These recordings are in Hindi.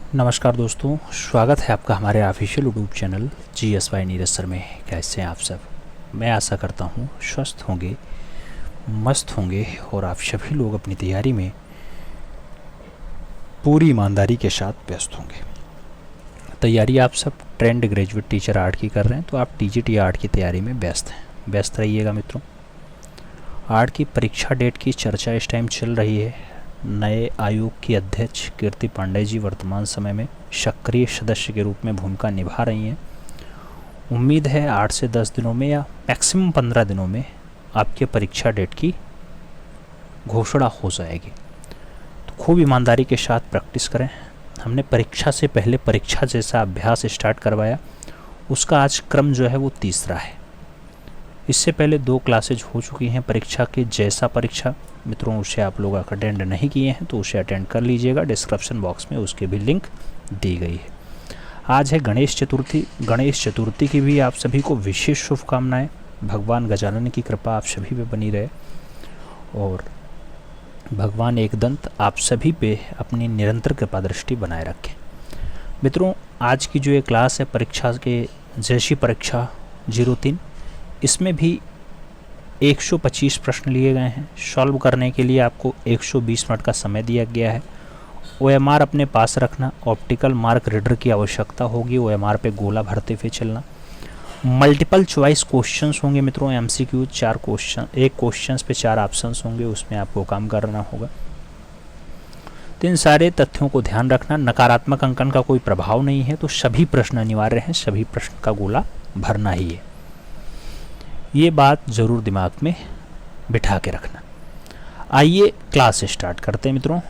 नमस्कार दोस्तों, स्वागत है आपका हमारे official YouTube channel GSY Neeraj sir में। कैसे हैं आप सब? मैं आशा करता हूँ स्वस्थ होंगे, मस्त होंगे और आप सभी लोग अपनी तैयारी में पूरी ईमानदारी के साथ व्यस्त होंगे। तैयारी आप सब ट्रेंड ग्रेजुएट टीचर आर्ट की कर रहे हैं तो आप TGT आर्ट की तैयारी में व्यस्त रहिएगा मित्रों। आर्ट की परीक्षा डेट की चर्चा इस टाइम चल रही है। नए आयोग की अध्यक्ष कीर्ति पांडे जी वर्तमान समय में सक्रिय सदस्य के रूप में भूमिका निभा रही हैं। उम्मीद है 8 से 10 दिनों में या मैक्सिमम 15 दिनों में आपके परीक्षा डेट की घोषणा हो जाएगी। तो खूब ईमानदारी के साथ प्रैक्टिस करें। हमने परीक्षा से पहले परीक्षा जैसा अभ्यास स्टार्ट करवाया, उसका आज क्रम जो है वो तीसरा है। इससे पहले 2 क्लासेज हो चुकी हैं परीक्षा की। जैसा परीक्षा मित्रों उसे आप लोग अटेंड नहीं किए हैं तो उसे अटेंड कर लीजिएगा, डिस्क्रिप्शन बॉक्स में उसकी भी लिंक दी गई है। आज है गणेश चतुर्थी। गणेश चतुर्थी की भी आप सभी को विशेष शुभकामनाएं। भगवान गजानन की कृपा आप सभी पे बनी रहे और भगवान एकदंत आप सभी पे अपनी निरंतर कृपा दृष्टि बनाए रखें। मित्रों आज की जो ये क्लास है परीक्षा के जैसी परीक्षा 03, इसमें भी 125 प्रश्न लिए गए हैं। सॉल्व करने के लिए आपको 120 मिनट का समय दिया गया है। OMR अपने पास रखना, ऑप्टिकल मार्क रीडर की आवश्यकता होगी। OMR पे गोला भरते हुए चलना। मल्टीपल चॉइस क्वेश्चंस होंगे मित्रों, MCQ 4 क्वेश्चन, एक क्वेश्चंस पे 4 ऑप्शंस होंगे, उसमें आपको काम करना होगा। तो इन सारे तथ्यों को ध्यान रखना। नकारात्मक अंकन का कोई प्रभाव नहीं है, तो सभी प्रश्न अनिवार्य हैं, सभी प्रश्न का गोला भरना ही है। ये बात ज़रूर दिमाग में बिठा के रखना। आइए क्लास स्टार्ट करते हैं मित्रों।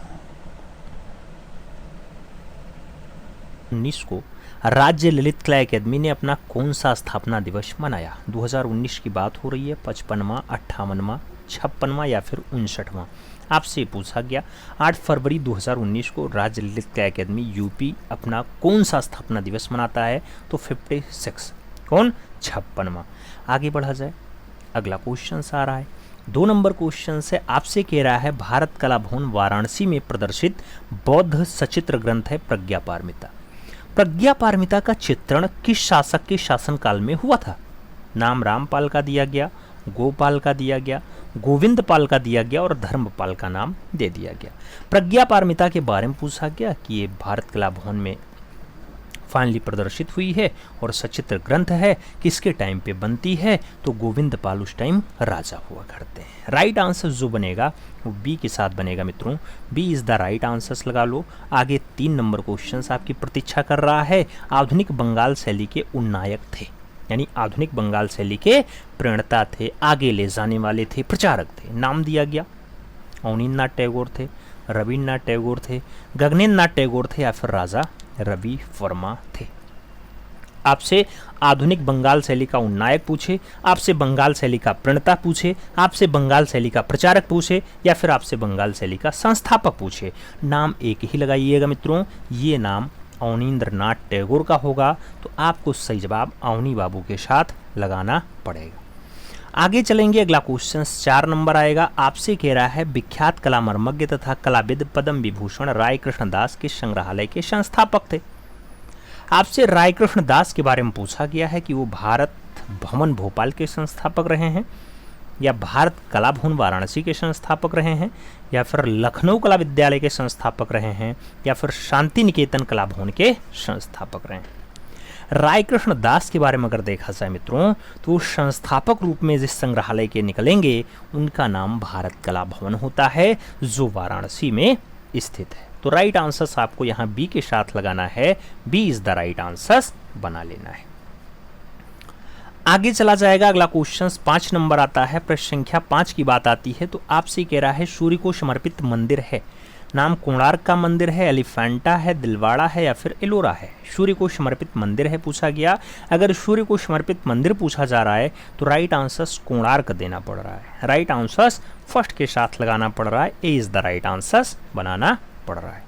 19 को राज्य ललित कला अकादमी ने अपना कौन सा स्थापना दिवस मनाया? 2019 की बात हो रही है। 55वां, 58वां, 56वां या फिर 59वां? आपसे पूछा गया 8 फरवरी 2019 को राज्य ललित कला अकादमी UP अपना कौन सा स्थापना दिवस मनाता है? तो 56। कौन? 56वां। आगे बढ़ा जाए, अगला क्वेश्चन आ रहा है। 2 नंबर क्वेश्चन से आपसे कह रहा है भारत कला भवन वाराणसी में प्रदर्शित बौद्ध सचित्र ग्रंथ है प्रज्ञा पारमिता। प्रज्ञा पारमिता का चित्रण किस शासक के शासनकाल में हुआ था? नाम रामपाल का दिया गया, गोपाल का दिया गया, गोविंद पाल का दिया गया और धर्मपाल का नाम दे दिया गया। प्रज्ञा पारमिता के बारे में पूछा गया कि ये भारत कला भवन में फाइनली प्रदर्शित हुई है और सचित्र ग्रंथ है, किसके टाइम पे बनती है? तो गोविंद पाल उस टाइम राजा हुआ करते हैं। राइट आंसर जो बनेगा वो बी के साथ बनेगा मित्रों। B is the right answer लगा लो। आगे 3 नंबर क्वेश्चन आपकी प्रतीक्षा कर रहा है। आधुनिक बंगाल शैली के उन्नायक थे, यानी आधुनिक बंगाल शैली के प्रणेता थे, आगे ले जाने वाले थे, प्रचारक थे। नाम दिया गया, अवनींद्रनाथ टैगोर थे, रविन्द्रनाथ टैगोर थे, गगनेन्द्रनाथ टैगोर थे या फिर राजा रवि वर्मा थे। आपसे आधुनिक बंगाल शैली का उन्नायक पूछे, आपसे बंगाल शैली का प्रणेता पूछे, आपसे बंगाल शैली का प्रचारक पूछे या फिर आपसे बंगाल शैली का संस्थापक पूछे, नाम एक ही लगाइएगा मित्रों। ये नाम अवनींद्रनाथ टैगोर का होगा, तो आपको सही जवाब अवनी बाबू के साथ लगाना पड़ेगा। आगे चलेंगे, अगला क्वेश्चन 4 नंबर आएगा। आपसे कह रहा है विख्यात कला मर्मज्ञ तथा कलाविद पद्म विभूषण राय कृष्ण दास के संग्रहालय के संस्थापक थे। आपसे राय कृष्ण दास के बारे में पूछा गया है कि वो भारत भवन भोपाल के संस्थापक रहे हैं या भारत कला भवन वाराणसी के संस्थापक रहे हैं या फिर लखनऊ कला विद्यालय के संस्थापक रहे हैं या फिर शांति निकेतन कला भवन के संस्थापक रहे हैं। राय कृष्ण दास के बारे में अगर देखा जाए मित्रों तो संस्थापक रूप में जिस संग्रहालय के निकलेंगे उनका नाम भारत कला भवन होता है, जो वाराणसी में स्थित है। तो राइट आंसर आपको यहाँ बी के साथ लगाना है। B is the right answer बना लेना है। आगे चला जाएगा, अगला क्वेश्चन 5 नंबर आता है। प्रश्न संख्या 5 की बात आती है तो आपसे कह रहा है सूर्य को समर्पित मंदिर है। नाम कोणार्क का मंदिर है, एलिफेंटा है, दिलवाड़ा है या फिर एलोरा है? सूर्य को समर्पित मंदिर है पूछा गया। अगर सूर्य को समर्पित मंदिर पूछा जा रहा है तो राइट आंसर कोणार्क देना पड़ रहा है। राइट आंसर फर्स्ट के साथ लगाना पड़ रहा है। ए इज द राइट आंसर बनाना पड़ रहा है।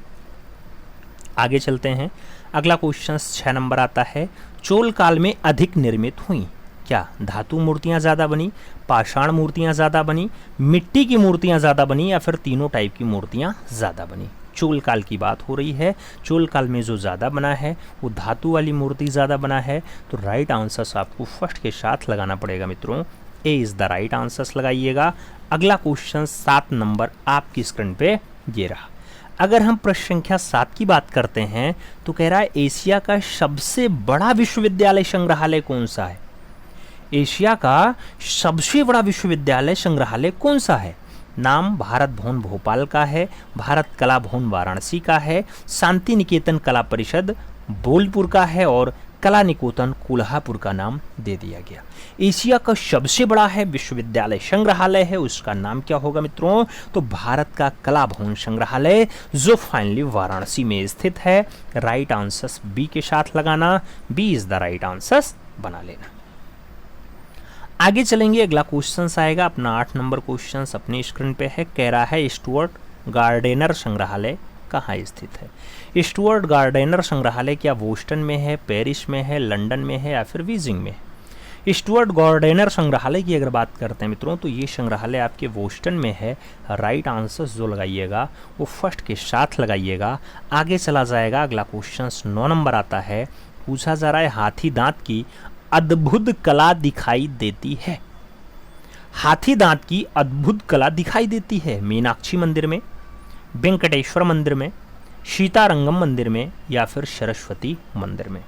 आगे चलते हैं, अगला क्वेश्चन 6 नंबर आता है। चोल काल में अधिक निर्मित हुई क्या धातु मूर्तियां ज़्यादा बनी, पाषाण मूर्तियां ज़्यादा बनी, मिट्टी की मूर्तियां ज़्यादा बनी या फिर तीनों टाइप की मूर्तियां ज़्यादा बनी? चोल काल की बात हो रही है। चोल काल में जो ज़्यादा बना है वो धातु वाली मूर्ति ज़्यादा बना है। तो राइट आंसर्स आपको फर्स्ट के साथ लगाना पड़ेगा मित्रों। ए इज़ द राइट आंसर्स लगाइएगा। अगला क्वेश्चन 7 नंबर आपकी स्क्रीन पे ये रहा। अगर हम प्रश्न संख्या 7 की बात करते हैं तो कह रहा है एशिया का सबसे बड़ा विश्वविद्यालय संग्रहालय कौन सा है। एशिया का सबसे बड़ा विश्वविद्यालय संग्रहालय कौन सा है। नाम भारत भवन भोपाल का है, भारत कला भवन वाराणसी का है, शांति निकेतन कला परिषद बोलपुर का है और कला निकेतन कोल्हापुर का नाम दे दिया गया। एशिया का सबसे बड़ा है विश्वविद्यालय संग्रहालय है, उसका नाम क्या होगा मित्रों। तो भारत का कला भवन संग्रहालय जो फाइनली वाराणसी में स्थित है। राइट आंसर्स बी के साथ लगाना, B is the right answers बना लेना। आगे चलेंगे, अगला क्वेश्चन आएगा अपना 8 नंबर क्वेश्चन अपनी स्क्रीन पे है। कह रहा है स्टुअर्ट गार्डेनर संग्रहालय कहाँ स्थित है। स्टुअर्ट गार्डेनर संग्रहालय क्या बोस्टन में है, पेरिस में है, लंदन में है या फिर बीजिंग में है। स्टुअर्ट गार्डेनर संग्रहालय की अगर बात करते हैं मित्रों तो ये संग्रहालय आपके बोस्टन में है। राइट आंसर्स जो लगाइएगा वो फर्स्ट के साथ लगाइएगा। आगे चला जाएगा, अगला क्वेश्चन 9 नंबर आता है। पूछा जा रहा है हाथी दांत की अद्भुत कला दिखाई देती है। हाथी दांत की अद्भुत कला दिखाई देती है मीनाक्षी मंदिर में, वेंकटेश्वर मंदिर में, सीतारंगम मंदिर में या फिर सरस्वती मंदिर में।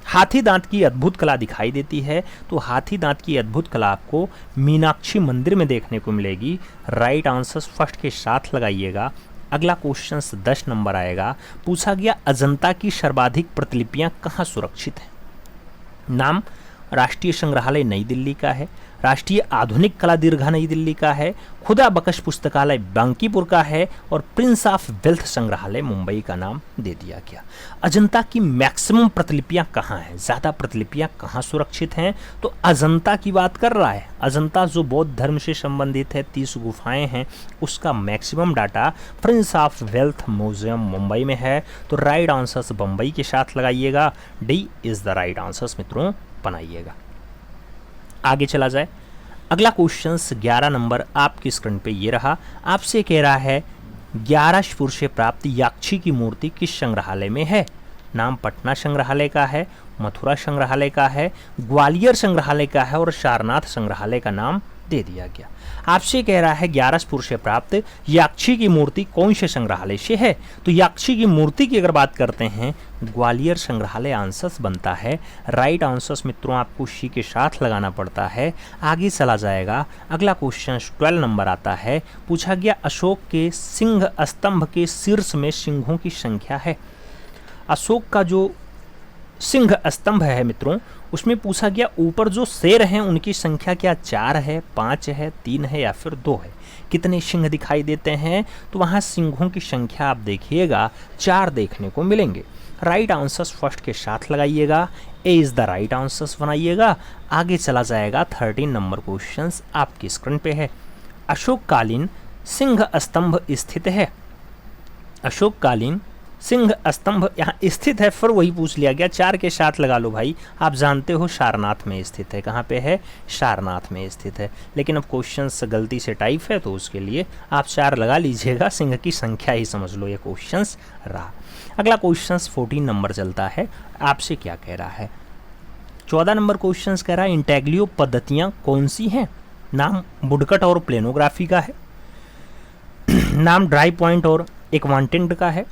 हाथी दांत की अद्भुत कला दिखाई देती है तो हाथी दांत की अद्भुत कला आपको मीनाक्षी मंदिर में देखने को मिलेगी। राइट आंसर्स फर्स्ट के साथ लगाइएगा। अगला क्वेश्चन 10 नंबर आएगा। पूछा गया अजंता की सर्वाधिक प्रतिलिपियां कहाँ सुरक्षित हैं। नाम राष्ट्रीय संग्रहालय नई दिल्ली का है, राष्ट्रीय आधुनिक कला दीर्घा नई दिल्ली का है, खुदा बख्श पुस्तकालय बांकीपुर का है और प्रिंस ऑफ वेल्थ संग्रहालय मुंबई का नाम दे दिया गया। अजंता की मैक्सिमम प्रतिलिपियां कहाँ हैं, ज़्यादा प्रतिलिपियां कहाँ सुरक्षित हैं। तो अजंता की बात कर रहा है। अजंता जो बौद्ध धर्म से संबंधित है, 30 गुफाएं हैं, उसका maximum data Prince of wealth museum Mumbai में है। तो राइट आंसर्स बम्बई के साथ लगाइएगा। D is the right answers मित्रों बनाइएगा। आगे चला जाए, अगला क्वेश्चन 11 नंबर आपकी स्क्रीन पे ये रहा। आपसे कह रहा है 11 से प्राप्त याक्षी की मूर्ति किस संग्रहालय में है। नाम पटना संग्रहालय का है, मथुरा संग्रहालय का है, ग्वालियर संग्रहालय का है और सारनाथ संग्रहालय का नाम दे दिया गया। आपसे कह रहा है 11 से प्राप्त याक्षी की मूर्ति कौन से संग्रहालय से है। तो याक्षी की मूर्ति की अगर बात करते हैं ग्वालियर संग्रहालय आंसर्स बनता है। राइट आंसर्स मित्रों आपको सी के साथ लगाना पड़ता है। आगे चला जाएगा, अगला क्वेश्चन 12 नंबर आता है। पूछा गया अशोक के सिंह स्तंभ के शीर्ष में सिंहों की संख्या है। अशोक का जो सिंह स्तंभ है मित्रों उसमें पूछा गया ऊपर जो शेर हैं उनकी संख्या क्या 4 है, 5 है, 3 है या फिर 2 है। कितने सिंह दिखाई देते हैं। तो वहाँ सिंहों की संख्या आप देखिएगा 4 देखने को मिलेंगे। राइट आंसर्स फर्स्ट के साथ लगाइएगा। ए इज़ द राइट आंसर्स बनाइएगा। आगे चला जाएगा 13 नंबर क्वेश्चन आपकी स्क्रीन पे है। अशोककालीन सिंह स्तंभ स्थित है। अशोककालीन सिंह स्तंभ यहाँ स्थित है, फिर वही पूछ लिया गया। 4 के साथ लगा लो भाई। आप जानते हो सारनाथ में स्थित है। कहाँ पे है, सारनाथ में स्थित है। लेकिन अब क्वेश्चंस गलती से टाइप है तो उसके लिए आप 4 लगा लीजिएगा। सिंह की संख्या ही समझ लो ये क्वेश्चंस रहा। अगला क्वेश्चंस 14 नंबर चलता है। आपसे क्या कह रहा है। 14 नंबर क्वेश्चंस कह रहा है इंटेग्लियो पद्धतियाँ कौन सी हैं। नाम वुडकट और प्लेनोग्राफी का है, नाम ड्राई पॉइंट और एक्वांटेंट का है,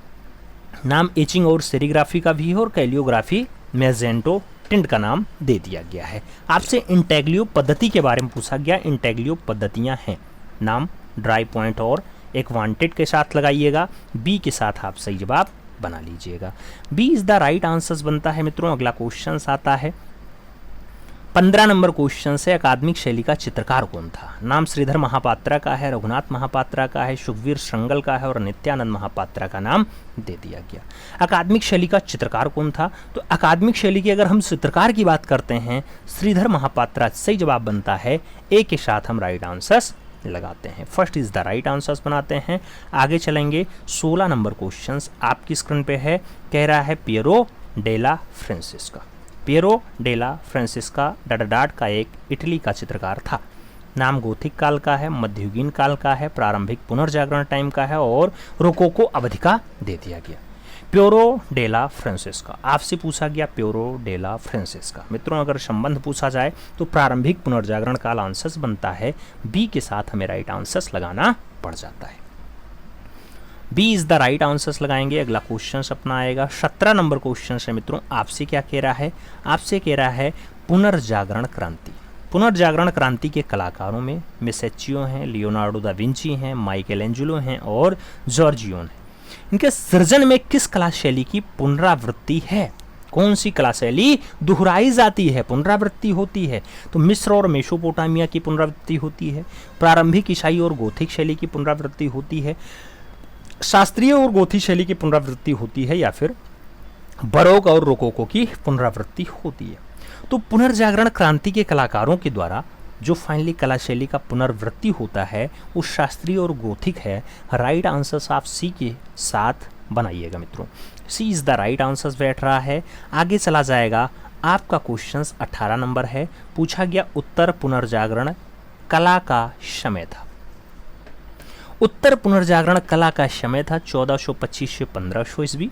नाम एचिंग और सेरीग्राफी का भी है और कैलियोग्राफी मैजेंटो टिंट का नाम दे दिया गया है। आपसे इंटेग्लियो पद्धति के बारे में पूछा गया। इंटेग्लियो पद्धतियां हैं, नाम ड्राई पॉइंट और एक्वांटेड के साथ लगाइएगा। बी के साथ आप सही जवाब बना लीजिएगा। B is the right answers बनता है मित्रों। अगला क्वेश्चन आता है 15 नंबर क्वेश्चन से अकादमिक शैली का चित्रकार कौन था। नाम श्रीधर महापात्रा का है, रघुनाथ महापात्रा का है, सुखवीर श्रृंगल का है और नित्यानंद महापात्रा का नाम दे दिया गया। अकादमिक शैली का चित्रकार कौन था। तो अकादमिक शैली की अगर हम चित्रकार की बात करते हैं श्रीधर महापात्रा सही जवाब बनता है। ए के साथ हम राइट आंसर्स लगाते हैं। First is the right answers बनाते हैं। आगे चलेंगे 16 नंबर क्वेश्चन आपकी स्क्रीन पे है। कह रहा है Piro della Francesca. Piro della Francesca dot का एक इटली का चित्रकार था। नाम गोथिक काल का है, मध्ययुगीन काल का है, प्रारंभिक पुनर्जागरण टाइम का है और रोकोको अवधि का दे दिया गया। प्योरो डेला फ्रांसिस्का, आपसे पूछा गया प्योरो डेला फ्रांसिस्का। मित्रों अगर संबंध पूछा जाए तो प्रारंभिक पुनर्जागरण काल आंसर्स बनता है, बी के साथ हमें राइट आंसर्स लगाना पड़ जाता है। B is the right answers लगाएंगे। अगला क्वेश्चन अपना आएगा 17 नंबर क्वेश्चन है मित्रों। आपसे क्या कह रहा है, आपसे कह रहा है पुनर्जागरण क्रांति। पुनर्जागरण क्रांति के कलाकारों में मेसेचियो हैं, लियोनार्डो दा विंची हैं, माइकल एंजेलो हैं और जॉर्जियो हैं। इनके सृजन में किस कला शैली की पुनरावृत्ति है? कौन सी कला शैली दोहराई जाती है, पुनरावृत्ति होती है? तो मिस्र और मेसोपोटामिया की पुनरावृत्ति होती है, प्रारंभिक ईसाई और गोथिक शैली की पुनरावृत्ति होती है, शास्त्रीय और गोथिक शैली की पुनरावृत्ति होती है, या फिर बरोक और रोकोको की पुनरावृत्ति होती है। तो पुनर्जागरण क्रांति के कलाकारों के द्वारा जो फाइनली कला शैली का पुनरावृत्ति होता है वो शास्त्रीय और गोथिक है। राइट आंसर्स आप सी के साथ बनाइएगा मित्रों। सी इज द राइट आंसर्स बैठ रहा है। आगे चला जाएगा, आपका क्वेश्चन 18 नंबर है। पूछा गया उत्तर पुनर्जागरण कला का समय था। उत्तर पुनर्जागरण कला का समय था 1425 से 1500 ईस्वी,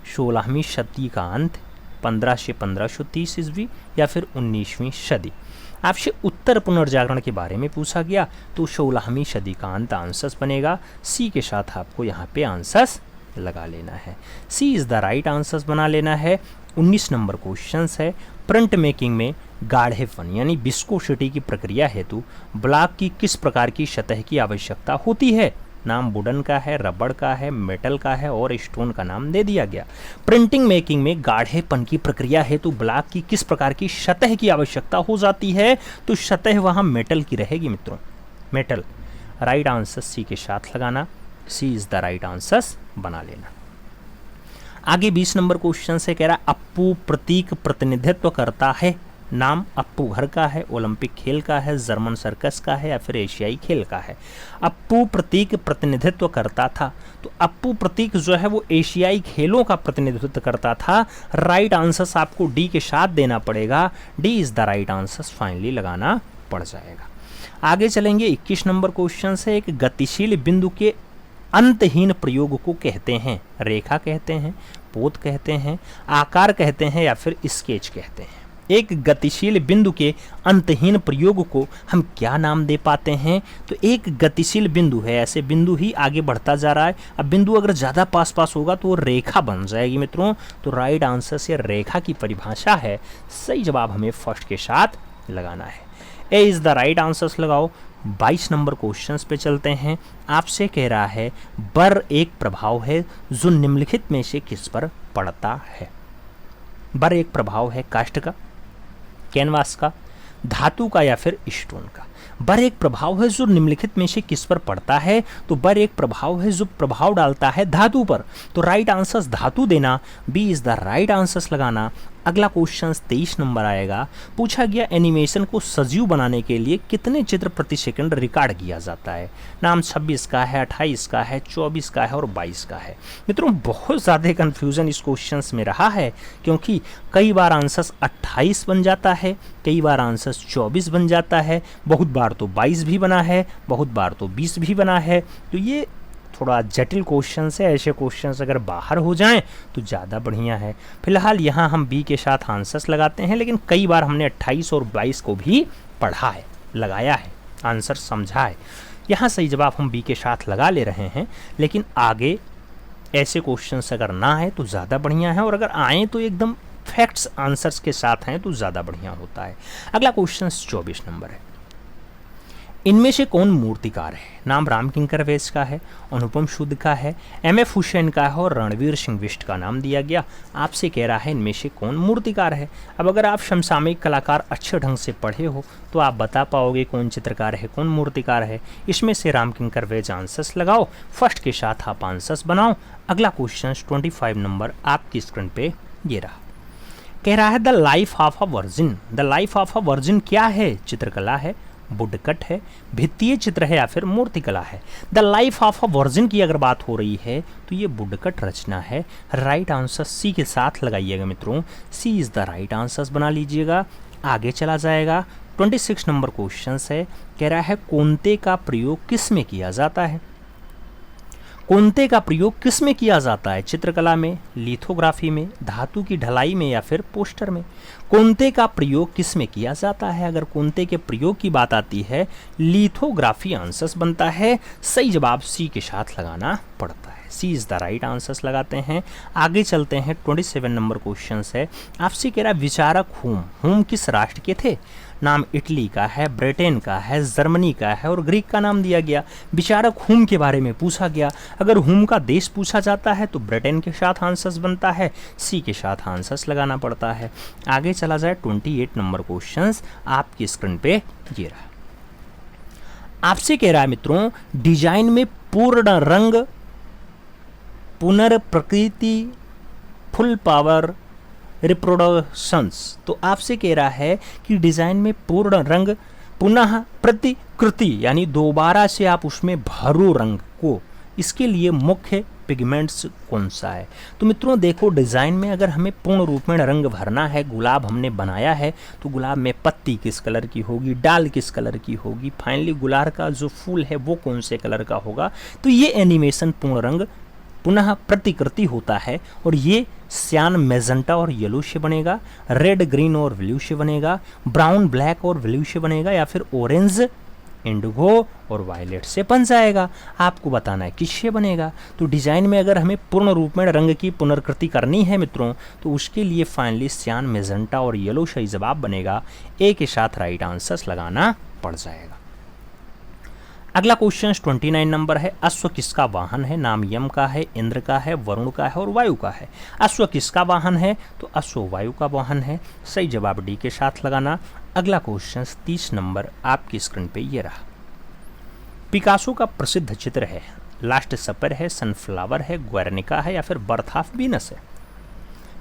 16वीं शताब्दी का अंत, 15 से 1530 ईस्वी, या फिर 19वीं सदी। आपसे उत्तर पुनर्जागरण के बारे में पूछा गया तो 16वीं सदी का अंत आंसर्स बनेगा। सी के साथ आपको यहाँ पे आंसर्स लगा लेना है। सी इज द राइट आंसर्स बना लेना है। 19 नंबर क्वेश्चन है, प्रिंट मेकिंग में गाढ़ेपन यानी विस्कोसिटी की प्रक्रिया हेतु ब्लॉक की किस प्रकार की सतह की आवश्यकता होती है? नाम वुडन का है, रबड़ का है, मेटल का है और स्टोन का नाम दे दिया गया। प्रिंटिंग मेकिंग में गाढ़ेपन की प्रक्रिया हेतु ब्लॉक की किस प्रकार की सतह की आवश्यकता हो जाती है? तो सतह वहां मेटल की रहेगी मित्रों, मेटल। राइट आंसर सी के साथ लगाना। सी इज द राइट आंसर्स बना लेना। आगे 20 नंबर क्वेश्चन से कह रहा है अप्पू प्रतीक प्रतिनिधित्व करता है। नाम अप्पू घर का है, ओलंपिक खेल का है, जर्मन सर्कस का है, या फिर एशियाई खेल का है। अप्पू प्रतीक प्रतिनिधित्व करता था, तो अप्पू प्रतीक जो है वो एशियाई खेलों का प्रतिनिधित्व करता था। राइट आंसर्स आपको डी के साथ देना पड़ेगा। D is the right answers finally लगाना पड़ जाएगा। आगे चलेंगे 21 नंबर क्वेश्चन से। एक गतिशील बिंदु के अंतहीन प्रयोग को कहते हैं? रेखा कहते हैं, पोत कहते हैं, आकार कहते हैं, या फिर स्केच कहते हैं। एक गतिशील बिंदु के अंतहीन प्रयोग को हम क्या नाम दे पाते हैं? तो एक गतिशील बिंदु है, ऐसे बिंदु ही आगे बढ़ता जा रहा है। अब बिंदु अगर ज़्यादा पास पास होगा तो वो रेखा बन जाएगी मित्रों। तो राइट आंसर से रेखा की परिभाषा है। सही जवाब हमें फर्स्ट के साथ लगाना है। ए इज़ द राइट आंसर्स लगाओ। 22 नंबर क्वेश्चंस पे चलते हैं। आपसे कह रहा है बर एक प्रभाव है जो निम्नलिखित में से किस पर पड़ता है? बर एक प्रभाव है काष्ठ का, कैनवास का, धातु का, या फिर स्टोन का। बर एक प्रभाव है जो निम्नलिखित में से किस पर पड़ता है? तो बर एक प्रभाव है जो प्रभाव डालता है धातु पर। तो राइट आंसर्स धातु देना। B is the right answers लगाना। अगला क्वेश्चन 23 नंबर आएगा। पूछा गया एनिमेशन को सजीव बनाने के लिए कितने चित्र प्रति सेकंड रिकॉर्ड किया जाता है? नाम 26 का है, 28 का है, 24 का है और 22 का है। मित्रों बहुत ज़्यादा कन्फ्यूजन इस क्वेश्चन में रहा है, क्योंकि कई बार आंसर्स 28 बन जाता है, कई बार आंसर्स 24 बन जाता है, बहुत बार तो 22 भी बना है, बहुत बार तो 20 भी बना है। तो ये थोड़ा जटिल क्वेश्चन है। ऐसे क्वेश्चन अगर बाहर हो जाएं तो ज़्यादा बढ़िया है। फिलहाल यहाँ हम बी के साथ आंसर्स लगाते हैं, लेकिन कई बार हमने 28 और 22 को भी पढ़ा है, लगाया है, आंसर समझा है। यहाँ सही जवाब हम बी के साथ लगा ले रहे हैं, लेकिन आगे ऐसे क्वेश्चंस अगर ना आए तो ज़्यादा बढ़िया है, और अगर आएँ तो एकदम फैक्ट्स आंसर्स के साथ हैं तो ज़्यादा बढ़िया होता है। अगला क्वेश्चन 24 नंबर है। इनमें से कौन मूर्तिकार है? नाम रामकिंकर वैस का है, अनुपम शुद्ध का है, एम.एफ. हुसैन का है और रणवीर सिंह बिष्ट का नाम दिया गया। आपसे कह रहा है इनमें से कौन मूर्तिकार है। अब अगर आप समसामयिक कलाकार अच्छे ढंग से पढ़े हो तो आप बता पाओगे कौन चित्रकार है, कौन मूर्तिकार है। इसमें से रामकिंकर वैस आंसर्स लगाओ, फर्स्ट के साथ आप आंसर्स बनाओ। अगला क्वेश्चन 25 नंबर आपकी स्क्रीन पे ये रहा। कह रहा है the life of a virgin. The life of a virgin क्या है? चित्रकला है, वुडकट है, भित्तीय चित्र है, या फिर मूर्तिकला है। The life of a virgin की अगर बात हो रही है तो ये वुडकट रचना है। राइट आंसर सी के साथ लगाइएगा मित्रों। सी इज द राइट आंसर्स बना लीजिएगा। आगे चला जाएगा 26 नंबर क्वेश्चन है, कह रहा है कोंते का प्रयोग किस में किया जाता है? कोंते का प्रयोग किस में किया जाता है? चित्रकला में, लिथोग्राफी में, धातु की ढलाई में या फिर पोस्टर में? कोंते का प्रयोग किस में किया जाता है? अगर कोंते के प्रयोग की बात आती है, लिथोग्राफी आंसर बनता है। सही जवाब सी के साथ लगाना पड़ता है। सी इज द राइट आंसर्स लगाते हैं। आगे चलते हैं। 27 नंबर क्वेश्चन है, आपसे कह रहा है विचारक हुम किस राष्ट्र के थे? नाम इटली का है, ब्रिटेन का है, जर्मनी का है और ग्रीक का नाम दिया गया। विचारक हुम के बारे में पूछा गया। अगर हुम का देश पूछा जाता है तो ब्रिटेन के साथ आंसर्स बनता है। सी के साथ आंसर्स लगाना पड़ता है। आगे चला जाए। 28 नंबर क्वेश्चन आपकी स्क्रीन पे ये रहा। आपसे कह रहा है मित्रों, डिजाइन में पूर्ण रंग, पुनर्प्रकृति, फुल पावर, रिप्रोडक्शंस। तो आपसे कह रहा है कि डिजाइन में पूर्ण रंग, पुनः प्रतिकृति यानी दोबारा से आप उसमें भरो रंग को, इसके लिए मुख्य पिगमेंट्स कौन सा है? तो मित्रों देखो, डिज़ाइन में अगर हमें पूर्ण रूप में रंग भरना है, गुलाब हमने बनाया है तो गुलाब में पत्ती किस कलर की होगी, डाल किस कलर की होगी, फाइनली गुलाब का जो फूल है वो कौन से कलर का होगा। तो ये एनिमेशन पूर्ण रंग पुनः प्रतिकृति होता है और ये सियान, मैजेंटा और येलो से बनेगा, रेड, ग्रीन और ब्लू से बनेगा, ब्राउन, ब्लैक और ब्लू से बनेगा या फिर ऑरेंज, इंडिगो और वायलेट से बन जाएगा। आपको बताना है किससे बनेगा। तो डिजाइन में अगर हमें पूर्ण रूप में रंग की पुनर्कृति करनी है मित्रों, तो उसके लिए फाइनली सियान, मैजेंटा और येलो सही जवाब बनेगा। ए के साथ राइट आंसर्स लगाना पड़ जाएगा। अगला क्वेश्चन 29 नंबर है, अश्व किसका वाहन है? नाम यम का है, इंद्र का है, वरुण का है और वायु का है। अश्व किसका वाहन है? तो अश्व वायु का वाहन है। सही जवाब डी के साथ लगाना। अगला क्वेश्चन 30 नंबर आपकी स्क्रीन पे ये रहा। पिकासो का प्रसिद्ध चित्र है, लास्ट सपर है, सनफ्लावर है, ग्वेर्निका है या फिर बर्थ ऑफ वीनस है?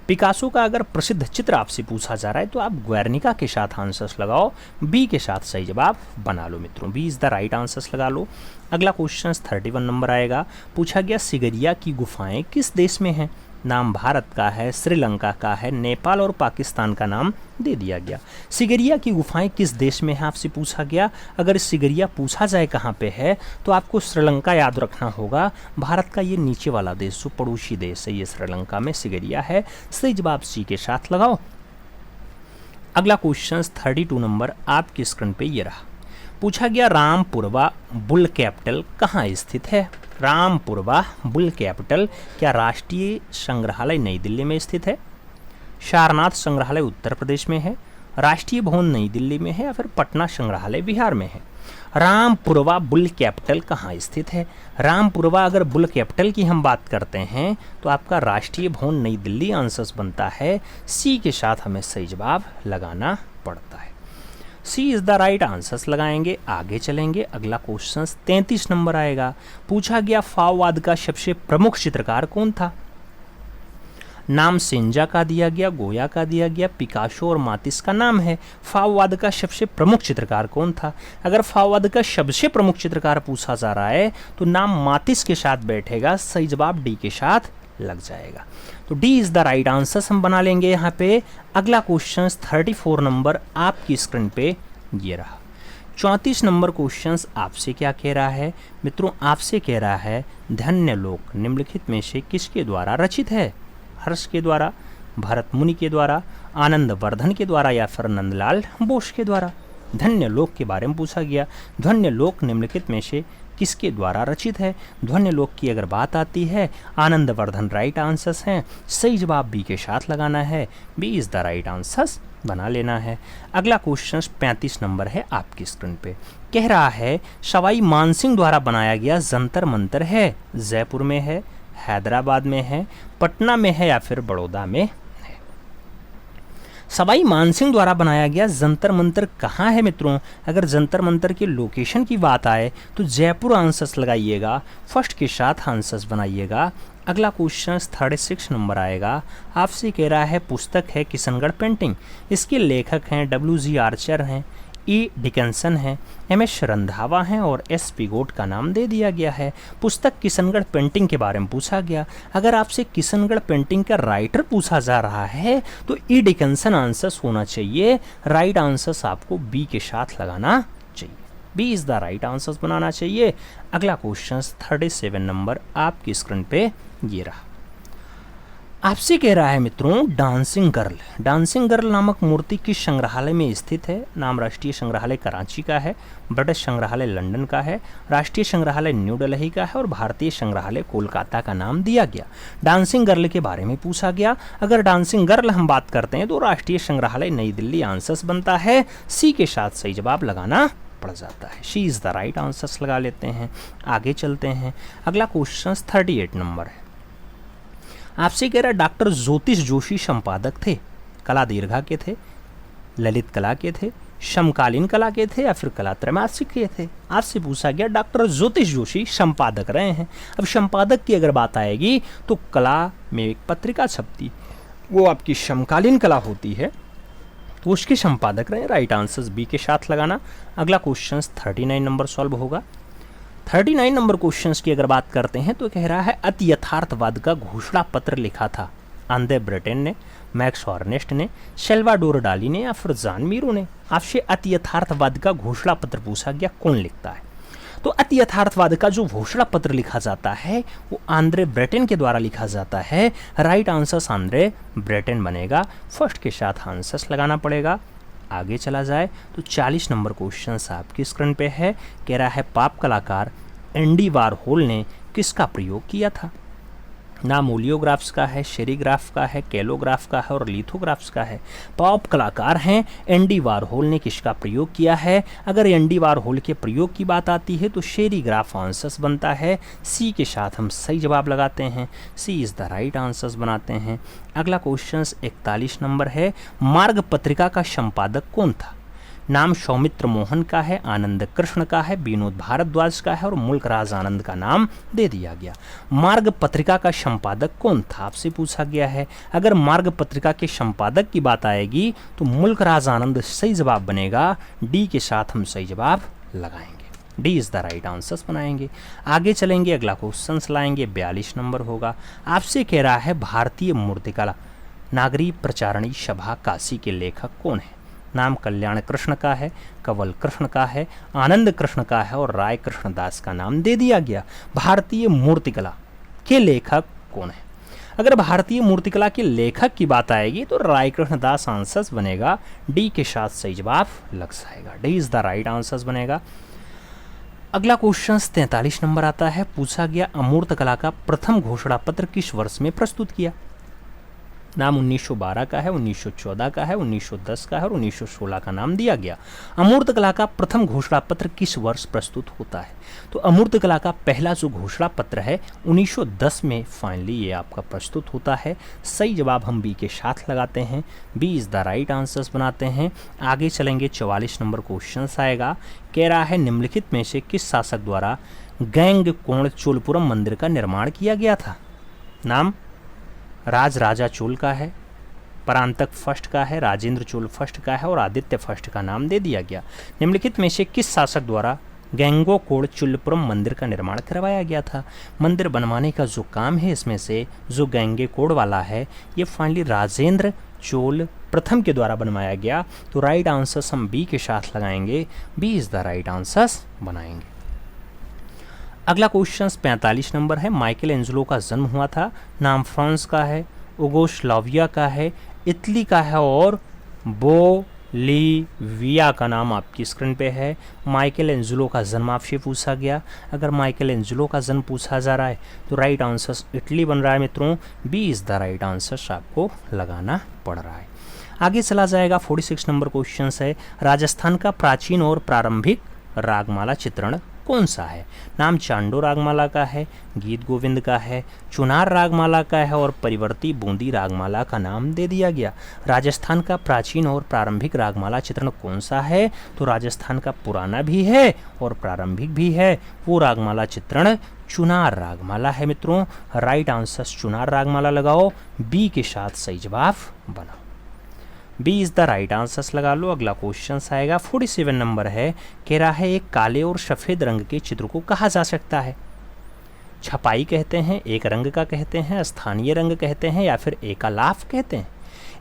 पिकासो का अगर प्रसिद्ध चित्र आपसे पूछा जा रहा है तो आप ग्वेर्निका के साथ आंसर्स लगाओ। बी के साथ सही जवाब बना लो मित्रों। B is the right answers लगा लो। अगला क्वेश्चन 31 नंबर आएगा। पूछा गया सिगरिया की गुफाएं किस देश में हैं? नाम भारत का है, श्रीलंका का है, नेपाल और पाकिस्तान का नाम दे दिया गया। सिगरिया की गुफाएं किस देश में है आपसे पूछा गया। अगर सिगरिया पूछा जाए कहाँ पे है तो आपको श्रीलंका याद रखना होगा। भारत का ये नीचे वाला देश जो पड़ोसी देश है, ये श्रीलंका में सिगरिया है। सही जवाब सी के साथ लगाओ। अगला क्वेश्चन 32 नंबर आपकी स्क्रीन पे ये रहा। पूछा गया रामपुरवा बुल कैपिटल कहाँ स्थित है? रामपुरवा बुल कैपिटल क्या राष्ट्रीय संग्रहालय नई दिल्ली में स्थित है, सारनाथ संग्रहालय उत्तर प्रदेश में है, राष्ट्रीय भवन नई दिल्ली में है या फिर पटना संग्रहालय बिहार में है? रामपुरवा बुल कैपिटल कहाँ स्थित है? रामपुरवा अगर बुल कैपिटल की हम बात करते हैं तो आपका राष्ट्रीय भवन नई दिल्ली आंसर्स बनता है। सी के साथ हमें सही जवाब लगाना पड़ता है। सी इज द राइट आंसर्स लगाएंगे। आगे चलेंगे। अगला क्वेश्चन 33 नंबर आएगा। पूछा गया फाववाद का सबसे प्रमुख चित्रकार कौन था? नाम सेंजा का दिया गया, गोया का दिया गया, पिकासो और मातिस का नाम है। फाववाद का सबसे प्रमुख चित्रकार कौन था? अगर फाववाद का सबसे प्रमुख चित्रकार पूछा जा रहा है तो नाम मातिस के साथ बैठेगा। सही जवाब डी के साथ लग जाएगा। तो D is the right answer हम बना लेंगे यहाँ पे। अगला क्वेश्चन 34 नंबर आपकी स्क्रीन पे ये रहा। 34 नंबर क्वेश्चन आपसे क्या कह रहा है मित्रों? आपसे कह रहा है धन्य लोक निम्नलिखित में से किसके द्वारा रचित है? हर्ष के द्वारा, भरत मुनि के द्वारा, आनंद वर्धन के द्वारा या फिर नंदलाल बोस के द्वारा? धन्य लोक के बारे में पूछा गया। धन्य लोक निम्नलिखित में से किसके द्वारा रचित है? ध्वन्य लोक की अगर बात आती है आनंद वर्धन राइट आंसर्स हैं। सही जवाब बी के साथ लगाना है। B is the right answers बना लेना है। अगला क्वेश्चन 35 नंबर है आपकी स्क्रीन पे। कह रहा है सवाई मानसिंह द्वारा बनाया गया जंतर मंतर है, जयपुर में है, हैदराबाद में है, पटना में है या फिर बड़ौदा में है? सवाई मानसिंह द्वारा बनाया गया जंतर मंतर कहाँ है मित्रों? अगर जंतर मंतर के लोकेशन की बात आए तो जयपुर आंसर्स लगाइएगा, फर्स्ट के साथ आंसर्स बनाइएगा। अगला क्वेश्चन 36 नंबर आएगा। आपसे कह रहा है पुस्तक है किशनगढ़ पेंटिंग, इसके लेखक हैं WG आर्चर हैं, ई डिकन्सन है, एम एस रंधावा हैं और एस पिगोट का नाम दे दिया गया है। पुस्तक किशनगढ़ पेंटिंग के बारे में पूछा गया। अगर आपसे किशनगढ़ पेंटिंग का राइटर पूछा जा रहा है तो ई डिकन्सन आंसर्स होना चाहिए। राइट आंसर्स आपको बी के साथ लगाना चाहिए, B is the right answers बनाना चाहिए। अगला क्वेश्चन 37 नंबर आपकी स्क्रीन पे ये रहा। आपसे कह रहा है मित्रों, डांसिंग गर्ल नामक मूर्ति किस संग्रहालय में स्थित है? नाम राष्ट्रीय संग्रहालय कराची का है, ब्रिटिश संग्रहालय लंदन का है, राष्ट्रीय संग्रहालय न्यू दिल्ली का है और भारतीय संग्रहालय कोलकाता का नाम दिया गया। डांसिंग गर्ल के बारे में पूछा गया। अगर डांसिंग गर्ल हम बात करते हैं तो राष्ट्रीय संग्रहालय नई दिल्ली आंसर्स बनता है। सी के साथ सही जवाब लगाना पड़ जाता है, she is the right answers लगा लेते हैं। आगे चलते हैं। अगला क्वेश्चन 38 नंबर है। आपसे कह रहा डॉक्टर ज्योतिष जोशी संपादक थे, कला दीर्घा के थे, ललित कला के थे, समकालीन कला के थे या फिर कला त्रैमासिक के थे? आपसे पूछा गया डॉक्टर ज्योतिष जोशी संपादक रहे हैं। अब संपादक की अगर बात आएगी तो कला में एक पत्रिका छपती, वो आपकी समकालीन कला होती है, तो उसके संपादक रहे। राइट आंसर्स बी के साथ लगाना। अगला क्वेश्चन 39 नंबर सॉल्व होगा। 39 नंबर क्वेश्चंस की अगर बात करते हैं तो कह रहा है अति यथार्थवाद का घोषणा पत्र लिखा था आंद्रे ब्रेटेन ने, मैक्स हॉर्नेस्ट ने, सल्वाडोर डाली ने या फिर जॉन मीरो ने? आपसे अति यथार्थवाद का घोषणा पत्र पूछा गया, कौन लिखता है? तो अति यथार्थवाद का जो घोषणा पत्र लिखा जाता है वो आंद्रे ब्रेटेन के द्वारा लिखा जाता है। राइट आंसर्स आंद्रे ब्रेटेन बनेगा। फर्स्ट के साथ आंसर्स लगाना पड़ेगा। आगे चला जाए तो 40 नंबर क्वेश्चन आपकी स्क्रीन पे है। कह रहा है पॉप कलाकार एंडी वारहोल ने किसका प्रयोग किया था? नाम ओलियोग्राफ्स का है, शेरीग्राफ का है, कैलोग्राफ का है और लिथोग्राफ्स का है। पॉप कलाकार हैं एंडी वारहोल ने किसका प्रयोग किया है? अगर एंडी वारहोल के प्रयोग की बात आती है तो शेरीग्राफ आंसर्स बनता है। सी के साथ हम सही जवाब लगाते हैं, सी इज़ द राइट आंसर्स बनाते हैं। अगला क्वेश्चन 41 नंबर है। मार्ग पत्रिका का संपादक कौन था? नाम सौमित्र मोहन का है, आनंद कृष्ण का है, विनोद भारद्वाज का है और मुल्क राज आनंद का नाम दे दिया गया। मार्ग पत्रिका का संपादक कौन था आपसे पूछा गया है। अगर मार्ग पत्रिका के संपादक की बात आएगी तो मुल्क राज आनंद सही जवाब बनेगा। डी के साथ हम सही जवाब लगाएंगे, D is the right answers बनाएंगे। आगे चलेंगे, अगला क्वेश्चन लाएंगे, 42 नंबर होगा। आपसे कह रहा है भारतीय मूर्तिकला नागरी प्रचारणी सभा काशी के लेखक कौन है? नाम कल्याण कृष्ण का है, कंवल कृष्ण का है, आनंद कृष्ण का है और राय कृष्ण दास का नाम दे दिया गया। भारतीय मूर्तिकला के लेखक कौन है? अगर भारतीय मूर्तिकला के लेखक की बात आएगी तो राय कृष्ण दास आंसर्स बनेगा। डी के साथ सही जवाब लग जाएगा, D is the right answers बनेगा। अगला क्वेश्चन 43 नंबर आता है। पूछा गया अमूर्त कला का प्रथम घोषणा पत्र किस वर्ष में प्रस्तुत किया? नाम 1912 का है, 1914 का है, 1910 का है और 1916 का नाम दिया गया। अमूर्त कला का प्रथम घोषणा पत्र किस वर्ष प्रस्तुत होता है? तो अमूर्त कला का पहला जो घोषणा पत्र है 1910 में फाइनली ये आपका प्रस्तुत होता है। सही जवाब हम बी के साथ लगाते हैं, B is the right answers बनाते हैं। आगे चलेंगे, 44 नंबर क्वेश्चन आएगा। कह रहा है निम्नलिखित में से किस शासक द्वारा गैंगकोण चोलपुरम मंदिर का निर्माण किया गया था? नाम राज राजा चोल का है, परांतक फर्स्ट का है, राजेंद्र चोल फर्स्ट का है और आदित्य फर्स्ट का नाम दे दिया गया। निम्नलिखित में से किस शासक द्वारा गैंगकोण चोलपुरम मंदिर का निर्माण करवाया गया था? मंदिर बनवाने का जो काम है इसमें से जो गैंगकोण वाला है ये फाइनली राजेंद्र चोल प्रथम के द्वारा बनवाया गया। तो राइट आंसर्स हम बी के साथ लगाएंगे, B is the right answers बनाएंगे। अगला क्वेश्चन 45 नंबर है। माइकल एंजेलो का जन्म हुआ था, नाम फ्रांस का है, युगोस्लाविया का है, इटली का है और बोलीविया का नाम आपकी स्क्रीन पे है। माइकल एंजेलो का जन्म आपसे पूछा गया। अगर माइकल एंजेलो का जन्म पूछा जा रहा है तो राइट आंसर्स इटली बन रहा है मित्रों, B is the right answers आपको लगाना पड़ रहा है। आगे चला जाएगा, 46 नंबर क्वेश्चन है। राजस्थान का प्राचीन और प्रारंभिक रागमाला चित्रण कौन सा है? नाम चांडो रागमाला का है, गीत गोविंद का है, चुनार रागमाला का है और परिवर्ती बूंदी रागमाला का नाम दे दिया गया। राजस्थान का प्राचीन और प्रारंभिक रागमाला चित्रण कौन सा है? तो राजस्थान का पुराना भी है और प्रारंभिक भी है, वो रागमाला चित्रण चुनार रागमाला है मित्रों। राइट आंसर चुनार रागमाला लगाओ, बी के साथ सही जवाब बनाओ। B is the right answer लगा लो। अगला क्वेश्चन आएगा 47 नंबर है, कह रहा है एक काले और सफ़ेद रंग के चित्र को कहा जा सकता है। छपाई कहते हैं, एक रंग का कहते हैं, स्थानीय रंग कहते हैं या फिर एकालाप कहते हैं।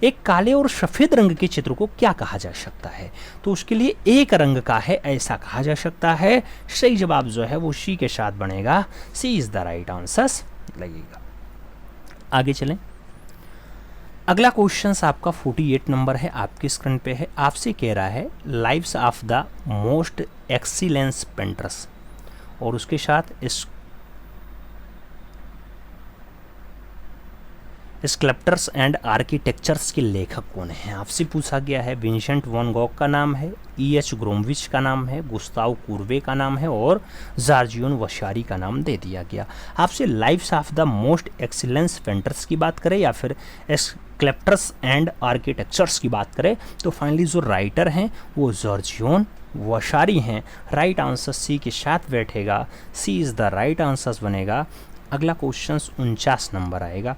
एक काले और सफ़ेद रंग के चित्र को क्या कहा जा सकता है? तो उसके लिए एक रंग का है ऐसा कहा जा सकता है। सही जवाब जो है वो सी के साथ बनेगा, सी इज द राइट आंसर लगेगा। आगे चलें। अगला क्वेश्चन आपका 48 नंबर है, आपकी स्क्रीन पे है। आपसे कह रहा है lives of the most excellence painters, और उसके साथ स्कल्प्टर्स एंड आर्किटेक्चर्स के लेखक कौन हैं? आपसे पूछा गया है। विंसेंट वैन गॉग का नाम है, E.H. ग्रोमविच का नाम है, गुस्ताव कुर्वे का नाम है और जॉर्जियो वासारी का नाम दे दिया गया। आपसे lives of the most excellence painters की बात करें या फिर स्कल्प्टर्स एंड आर्किटेक्चर्स की बात करें, तो फाइनली जो राइटर हैं वो जॉर्जियो वासारी हैं। राइट आंसर सी के साथ बैठेगा, सी इज़ द राइट आंसर बनेगा। अगला क्वेश्चन 49 नंबर आएगा।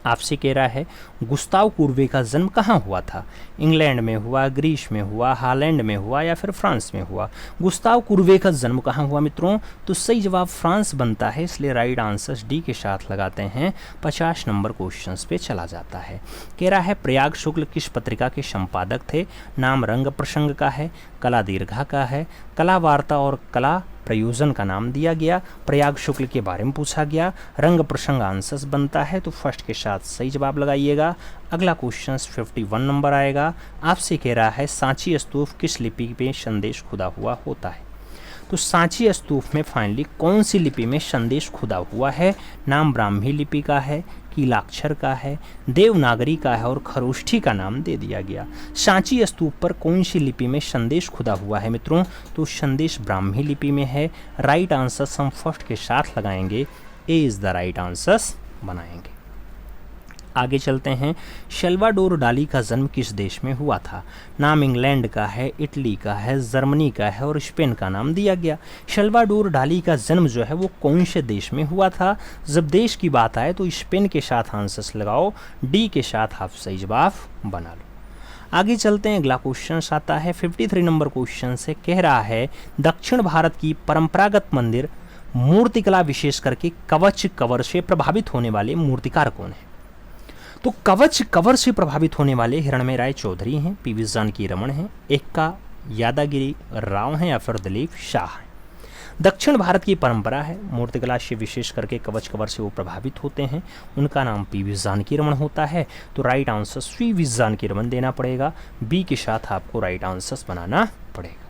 आपसे कह रहा है गुस्ताव कुर्वे का जन्म कहाँ हुआ था? इंग्लैंड में हुआ, ग्रीस में हुआ, हॉलैंड में हुआ या फिर फ्रांस में हुआ? गुस्ताव कुर्वे का जन्म कहाँ हुआ मित्रों? तो सही जवाब फ्रांस बनता है, इसलिए राइट आंसर डी के साथ लगाते हैं। 50 नंबर क्वेश्चन पे चला जाता है। कह रहा है प्रयाग शुक्ल किस पत्रिका के संपादक थे? नाम रंग प्रसंग का है, कला दीर्घा का है, कला वार्ता और कला प्रयोजन का नाम दिया गया। प्रयाग शुक्ल के बारे में पूछा गया, रंग प्रसंग आंसर्स बनता है, तो फर्स्ट के साथ सही जवाब लगाइएगा। अगला क्वेश्चन 51 नंबर आएगा। आपसे कह रहा है सांची स्तूप किस लिपि में संदेश खुदा हुआ होता है? तो सांची स्तूप में फाइनली कौन सी लिपि में संदेश खुदा हुआ है? नाम ब्राह्मी लिपि का है, कीलाक्षर का है, देवनागरी का है और खरोष्ठी का नाम दे दिया गया। सांची स्तूप पर कौन सी लिपि में संदेश खुदा हुआ है मित्रों? तो संदेश ब्राह्मी लिपि में है। राइट आंसर हम फर्स्ट के साथ लगाएंगे, ए इज द राइट आंसर बनाएंगे। आगे चलते हैं। सल्वाडोर डाली का जन्म किस देश में हुआ था? नाम इंग्लैंड का है, इटली का है, जर्मनी का है और स्पेन का नाम दिया गया। सल्वाडोर डाली का जन्म जो है वो कौन से देश में हुआ था? जब देश की बात आए तो स्पेन के साथ आंसर्स लगाओ, डी के साथ आप सही जवाब बना लो। आगे चलते हैं। अगला क्वेश्चन आता है 53 नंबर क्वेश्चन से, कह रहा है दक्षिण भारत की परंपरागत मंदिर मूर्तिकला विशेष करके कवच कवर से प्रभावित होने वाले मूर्तिकार कौन है? तो कवच कवर से प्रभावित होने वाले हिरणमय राय चौधरी हैं, पी.वी. जानकी रमन हैं, एक्का यादागिरी राव हैं या फिर दिलीप शाह हैं। दक्षिण भारत की परंपरा है मूर्तिकला से विशेष करके कवच कवर से वो प्रभावित होते हैं, उनका नाम पी.वी. जानकी रमन होता है। तो right answer P V. Janaki Raman देना पड़ेगा, बी के साथ आपको राइट आंसर बनाना पड़ेगा।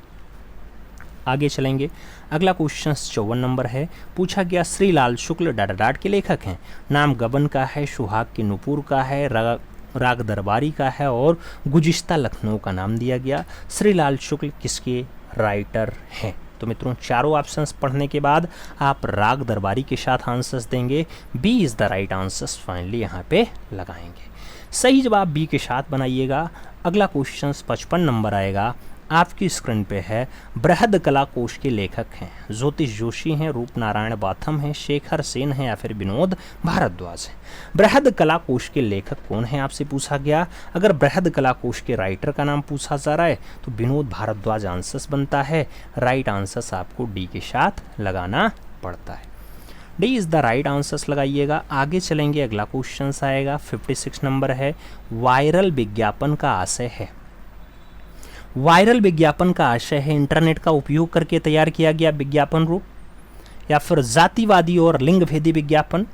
आगे चलेंगे। अगला क्वेश्चन 54 नंबर है। पूछा गया श्रीलाल शुक्ल डाडाडाट के लेखक हैं। नाम गबन का है, सुहाग के नुपुर का है, राग दरबारी का है और गुजिश्ता लखनऊ का नाम दिया गया। श्रीलाल शुक्ल किसके राइटर हैं? तो मित्रों चारों ऑप्शंस पढ़ने के बाद आप राग दरबारी के साथ आंसर्स देंगे, B is the right answers finally यहाँ पे लगाएंगे। सही जवाब बी के साथ बनाइएगा। अगला क्वेश्चन 55 नंबर आएगा, आपकी स्क्रीन पे है। बृहद कला कोश के लेखक हैं ज्योतिष जोशी हैं, रूप नारायण बाथम हैं, शेखर सेन हैं या फिर विनोद भारद्वाज हैं। बृहद कला कोश के लेखक कौन हैं आपसे पूछा गया। अगर बृहद कला कोश के राइटर का नाम पूछा जा रहा है तो विनोद भारद्वाज आंसर्स बनता है। राइट आंसर्स आपको डी के साथ लगाना पड़ता है, D is the right answers लगाइएगा। आगे चलेंगे। अगला क्वेश्चन आएगा 56 नंबर है। वायरल विज्ञापन का आशय है। वायरल विज्ञापन का आशय है इंटरनेट का उपयोग करके तैयार किया गया विज्ञापन रूप, या फिर जातिवादी और लिंगभेदी विज्ञापन,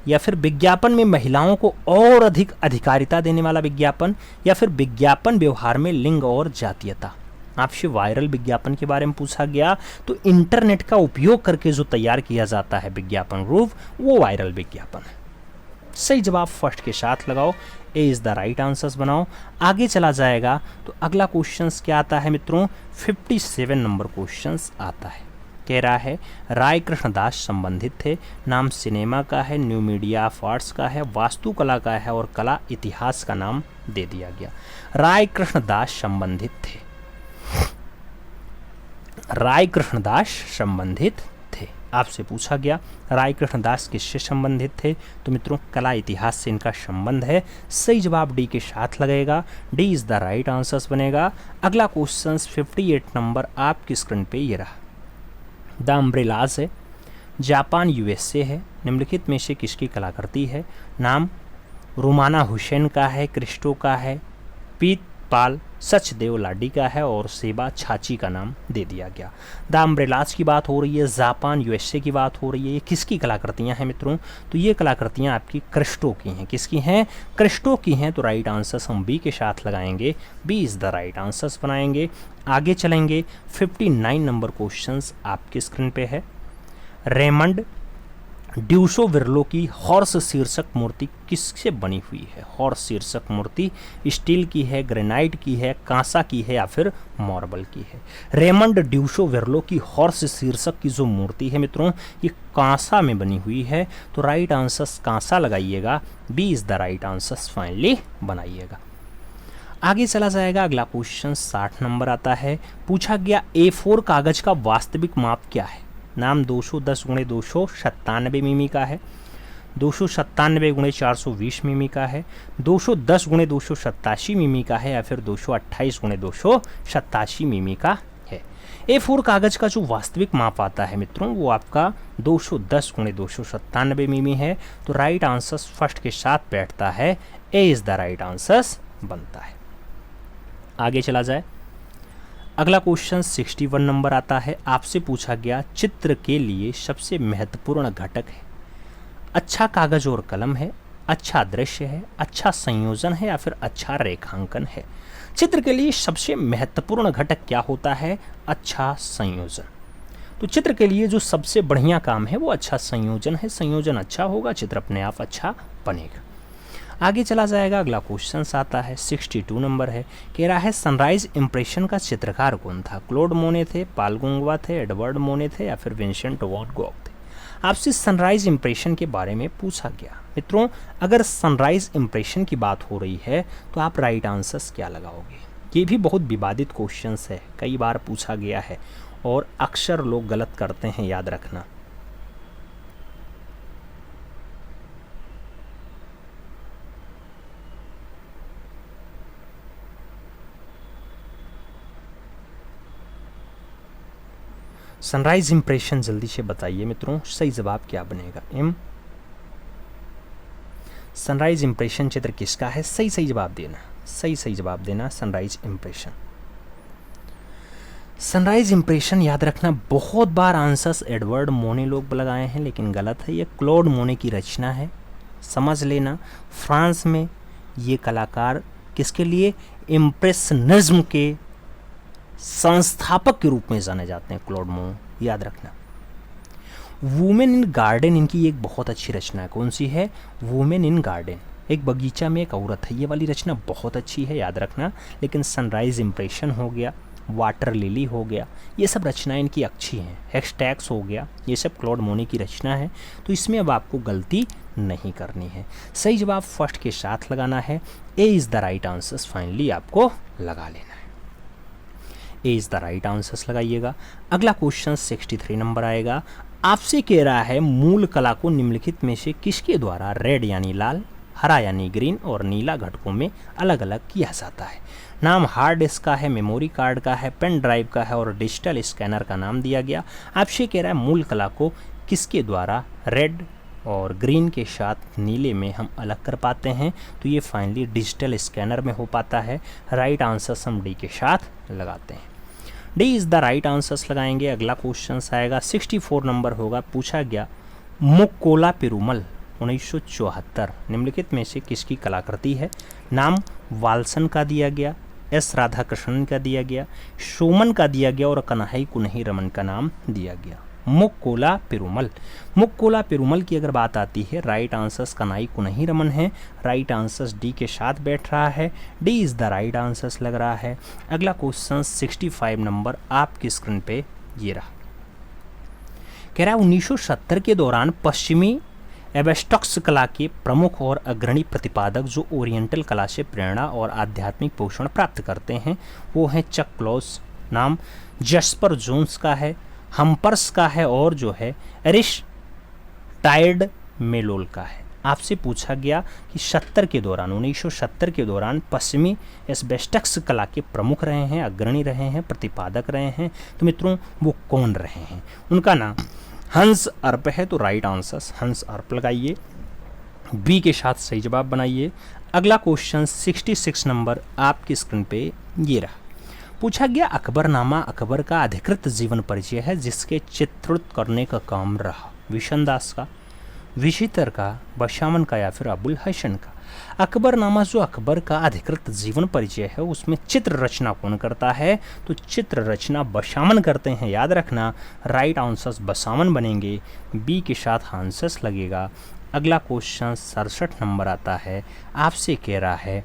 या फिर विज्ञापन में महिलाओं को और अधिक अधिकारिता देने वाला विज्ञापन, या फिर विज्ञापन व्यवहार में लिंग और जातीयता। आपसे वायरल विज्ञापन के बारे में पूछा गया तो इंटरनेट का उपयोग करके जो तैयार किया जाता है विज्ञापन रूप वो वायरल विज्ञापन है। सही जवाब फर्स्ट के साथ लगाओ, ए इज़ द राइट आंसर्स बनाओ। आगे चला जाएगा तो अगला क्वेश्चंस क्या आता है मित्रों? 57 नंबर क्वेश्चंस आता है। कह रहा है राय कृष्णदास संबंधित थे। नाम सिनेमा का है, न्यू मीडिया ऑफ आर्ट्स का है, वास्तुकला का है और कला इतिहास का नाम दे दिया गया। राय कृष्णदास संबंधित थे, राय कृष्णदास संबंधित थे। आपसे पूछा गया राय कृष्णदास किससे संबंधित थे, तो मित्रों कला इतिहास से इनका संबंध है। सही जवाब डी के साथ लगेगा, D is the right answer बनेगा। अगला क्वेश्चन 58 नंबर आपकी स्क्रीन पे ये रहा। द अम्ब्रेलाज है, जापान यूएसए है, निम्नलिखित में से किसकी कलाकृति है। नाम रुमाना हुसैन का है, क्रिस्टो का है, पीत पाल सचदेव लाडी का है और सेबा छाची का नाम दे दिया गया। द अम्ब्रेलाज की बात हो रही है, जापान यूएसए की बात हो रही है। ये किसकी कलाकृतियां हैं मित्रों, तो ये कलाकृतियां आपकी क्रिस्टो की हैं। किसकी हैं, क्रिस्टो की हैं। तो राइट आंसर हम बी के साथ लगाएंगे, B is the right answer बनाएंगे। आगे चलेंगे, 59 नंबर क्वेश्चन आपकी स्क्रीन पे है। रेमंड ड्यूसो विरलो की हॉर्स शीर्षक मूर्ति किससे बनी हुई है। हॉर्स शीर्षक मूर्ति स्टील की है, ग्रेनाइट की है, कांसा की है या फिर मार्बल की है। रेमंड ड्यूसो विरलो की हॉर्स शीर्षक की जो मूर्ति है मित्रों, ये कांसा में बनी हुई है। तो राइट आंसर कांसा लगाइएगा, B is the right answer finally बनाइएगा। आगे चला जाएगा, अगला क्वेश्चन 60 नंबर आता है। पूछा गया A4 कागज का वास्तविक माप क्या है। नाम 210 गुणे 297 मिमी का है, 297 गुणे 420 मिमी का है, 210 गुणे 287 मिमी का है या फिर 228 गुणे 287 मिमी का है। A4 कागज का जो वास्तविक माप आता है मित्रों, वो आपका 210 गुणे 297 मिमी है। तो राइट आंसर फर्स्ट के साथ बैठता है, ए इज द राइट आंसर बनता है। आगे चला जाए, अगला क्वेश्चन 61 नंबर आता है। आपसे पूछा गया चित्र के लिए सबसे महत्वपूर्ण घटक है। अच्छा कागज और कलम है, अच्छा दृश्य है, अच्छा संयोजन है या फिर अच्छा रेखांकन है। चित्र के लिए सबसे महत्वपूर्ण घटक क्या होता है, अच्छा संयोजन। तो चित्र के लिए जो सबसे बढ़िया काम है वो अच्छा संयोजन है। संयोजन अच्छा होगा, चित्र अपने आप अच्छा बनेगा। आगे चला जाएगा, अगला क्वेश्चन आता है 62 नंबर है। कह रहा है सनराइज इंप्रेशन का चित्रकार कौन था। क्लोड मोने थे, पाल गुंगवा थे, एडवर्ड मोने थे या फिर विंसेंट वैन गॉग थे। आपसे सनराइज इंप्रेशन के बारे में पूछा गया। मित्रों अगर सनराइज इंप्रेशन की बात हो रही है तो आप राइट आंसर्स क्या लगाओगे। ये भी बहुत विवादित क्वेश्चन है, कई बार पूछा गया है और अक्सर लोग गलत करते हैं, याद रखना। सनराइज इंप्रेशन जल्दी से बताइए मित्रों, सही जवाब क्या बनेगा। एम सनराइज इंप्रेशन चित्र किसका है, सही जवाब देना, सही जवाब देना। सनराइज इंप्रेशन, सनराइज इंप्रेशन याद रखना। बहुत बार आंसर्स एडवर्ड मोने लोग लगाए हैं लेकिन गलत है, ये क्लोड मोने की रचना है, समझ लेना। फ्रांस में ये कलाकार किसके लिए, इम्प्रेशनिज्म के संस्थापक के रूप में जाने जाते हैं, क्लोड मोने, याद रखना। वुमेन इन गार्डन इनकी एक बहुत अच्छी रचना है। कौन सी है, वुमेन इन गार्डन, एक बगीचा में एक औरत है। ये वाली रचना बहुत अच्छी है, याद रखना। लेकिन सनराइज इंप्रेशन हो गया, वाटर लिली हो गया, ये सब रचनाएं इनकी अच्छी हैं। हेक्सटैक्स हो गया, ये सब क्लोड मोने की रचना है। तो इसमें अब आपको गलती नहीं करनी है, सही जवाब फर्स्ट के साथ लगाना है। ए is the right answer finally आपको लगा लेना है, ए इज़ द राइट आंसर लगाइएगा। अगला क्वेश्चन 63 नंबर आएगा। आपसे कह रहा है मूल कला को निम्नलिखित में से किसके द्वारा रेड यानी लाल, हरा यानी ग्रीन और नीला घटकों में अलग अलग किया जाता है। नाम हार्ड डिस्क का है, मेमोरी कार्ड का है, पेन ड्राइव का है और डिजिटल स्कैनर का नाम दिया गया। आपसे कह रहा है मूल कला को किसके द्वारा रेड और ग्रीन के साथ नीले में हम अलग कर पाते हैं। तो ये फाइनली डिजिटल स्कैनर में हो पाता है। राइट आंसर हम डी के साथ लगाते हैं, D is the right answers लगाएंगे। अगला क्वेश्चन आएगा 64 नंबर होगा। पूछा गया मुक्कोला पेरुमल 1974 निम्नलिखित में से किसकी कलाकृति है। नाम वाल्सन का दिया गया, एस राधाकृष्णन का दिया गया, सोमन का दिया गया और कन्हई कुन्ही रमन का नाम दिया गया। मुक्कोला पेरुमल, मुक्कोला पेरुमल की अगर बात आती है, राइट आंसर्स कन्हई कुन्ही रमन है। राइट आंसर्स डी के साथ बैठ रहा है, D is the right answers लग रहा है। अगला क्वेश्चन 65 नंबर आपकी स्क्रीन पे ये रहा। कह रहा है 1970 के दौरान पश्चिमी एब्स्ट्रैक्ट कला के प्रमुख और अग्रणी प्रतिपादक जो ओरिएंटल कला से प्रेरणा और आध्यात्मिक पोषण प्राप्त करते हैं वो हैं चक क्लॉस। नाम जस्पर जोन्स का है, हम्पर्स का है और जो है एरिस्टाइड मेलोल का है। आपसे पूछा गया कि 70 के दौरान 1970 के दौरान पश्चिमी एस्बेस्टस कला के प्रमुख रहे हैं, अग्रणी रहे हैं, प्रतिपादक रहे हैं, तो मित्रों वो कौन रहे हैं? उनका नाम हंस अर्प है, तो राइट आंसर हंस अर्प लगाइए, बी के साथ सही जवाब बनाइए। अगला क्वेश्चन 66 नंबर आपकी स्क्रीन पे ये रहा। पूछा गया अकबरनामा अकबर का अधिकृत जीवन परिचय है जिसके चित्रित करने का काम रहा विशन दास का, विशितर का, बशामन का या फिर अबुल हसन का। अकबरनामा जो अकबर का अधिकृत जीवन परिचय है उसमें चित्र रचना कौन करता है? तो चित्र रचना बशामन करते हैं, याद रखना। राइट आंसर बसामन बनेंगे, बी के साथ आंसर लगेगा। अगला क्वेश्चन 67 नंबर आता है। आपसे कह रहा है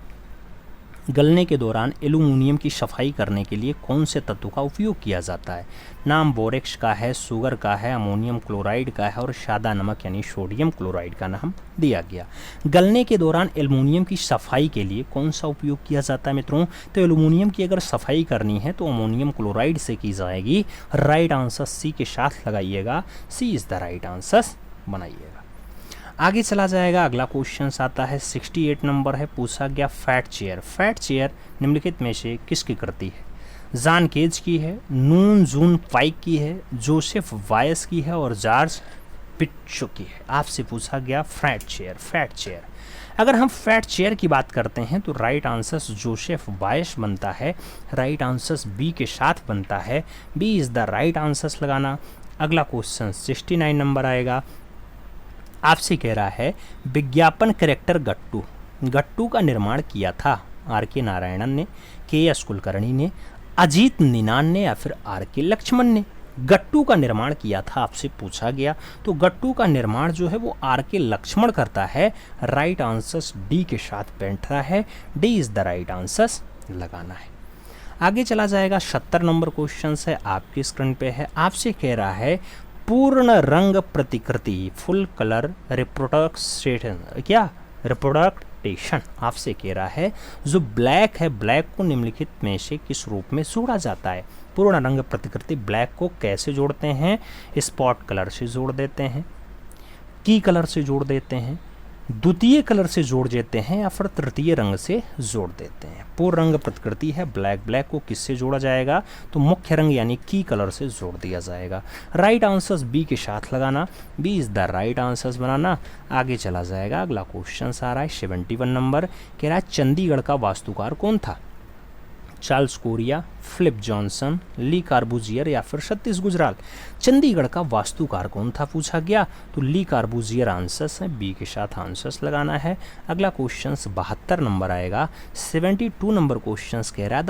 गलने के दौरान एल्यूमिनियम की सफाई करने के लिए कौन से तत्व का उपयोग किया जाता है? नाम बोरेक्स का है, शुगर का है, अमोनियम क्लोराइड का है और सादा नमक यानी सोडियम क्लोराइड का नाम दिया गया। गलने के दौरान एल्यूमिनियम की सफाई के लिए कौन सा उपयोग किया जाता है मित्रों? तो एल्यूमिनियम की अगर सफाई करनी है तो अमोनियम क्लोराइड से की जाएगी। राइट आंसर सी के साथ लगाइएगा, सी इज द राइट आंसर बनाइएगा। आगे चला जाएगा। अगला क्वेश्चन आता है 68 नंबर है। पूछा गया फैट चेयर, फैट चेयर निम्नलिखित में से किसकी कृति है? जॉन केज की है, नून जून पाइक की है, जोसेफ वायस की है और जॉर्ज पिट्चो की है। आपसे पूछा गया फैट चेयर, फैट चेयर। अगर हम फैट चेयर की बात करते हैं तो राइट आंसर जोसेफ वायस बनता है, राइट आंसर बी के साथ बनता है, B is the right answer लगाना। अगला क्वेश्चन 69 नंबर आएगा। आपसे कह रहा है विज्ञापन कैरेक्टर गट्टू, गट्टू का निर्माण किया था आर के नारायणन ने, के एस कुलकर्णी ने, अजीत निनान ने या फिर आर के लक्ष्मण ने? गट्टू का निर्माण किया था आपसे पूछा गया, तो गट्टू का निर्माण जो है वो आर के लक्ष्मण करता है। राइट आंसर डी के साथ बैठता है, D is the right answer लगाना है। आगे चला जाएगा। 70 नंबर क्वेश्चन है आपकी स्क्रीन पे है। आपसे कह रहा है पूर्ण रंग प्रतिकृति, फुल कलर रिप्रोडक्शन, क्या रिप्रोडक्टेशन आपसे कह रहा है जो ब्लैक है, ब्लैक को निम्नलिखित में से किस रूप में जोड़ा जाता है? पूर्ण रंग प्रतिकृति ब्लैक को कैसे जोड़ते हैं? स्पॉट कलर से जोड़ देते हैं, की कलर से जोड़ देते हैं, द्वितीय कलर से जोड़ देते हैं या फिर तृतीय रंग से जोड़ देते हैं। पूर्ण रंग प्रतिकृति है ब्लैक, ब्लैक को किससे जोड़ा जाएगा? तो मुख्य रंग यानी की कलर से जोड़ दिया जाएगा। राइट आंसर बी के साथ लगाना, B is the right answer बनाना। आगे चला जाएगा। अगला क्वेश्चन आ रहा है 71 नंबर। कह रहा है चंडीगढ़ का वास्तुकार कौन था? चार्ल्स कोरिया, फिलिप जॉनसन, ली कार्बूजियर या फिर सतीश गुजराल? चंडीगढ़ का वास्तुकार कौन था पूछा गया, तो ली कार्बूजियर आंसर्स है, बी के साथ आंसर्स लगाना है। अगला क्वेश्चन 72 नंबर आएगा। 72 नंबर क्वेश्चन कह रहा है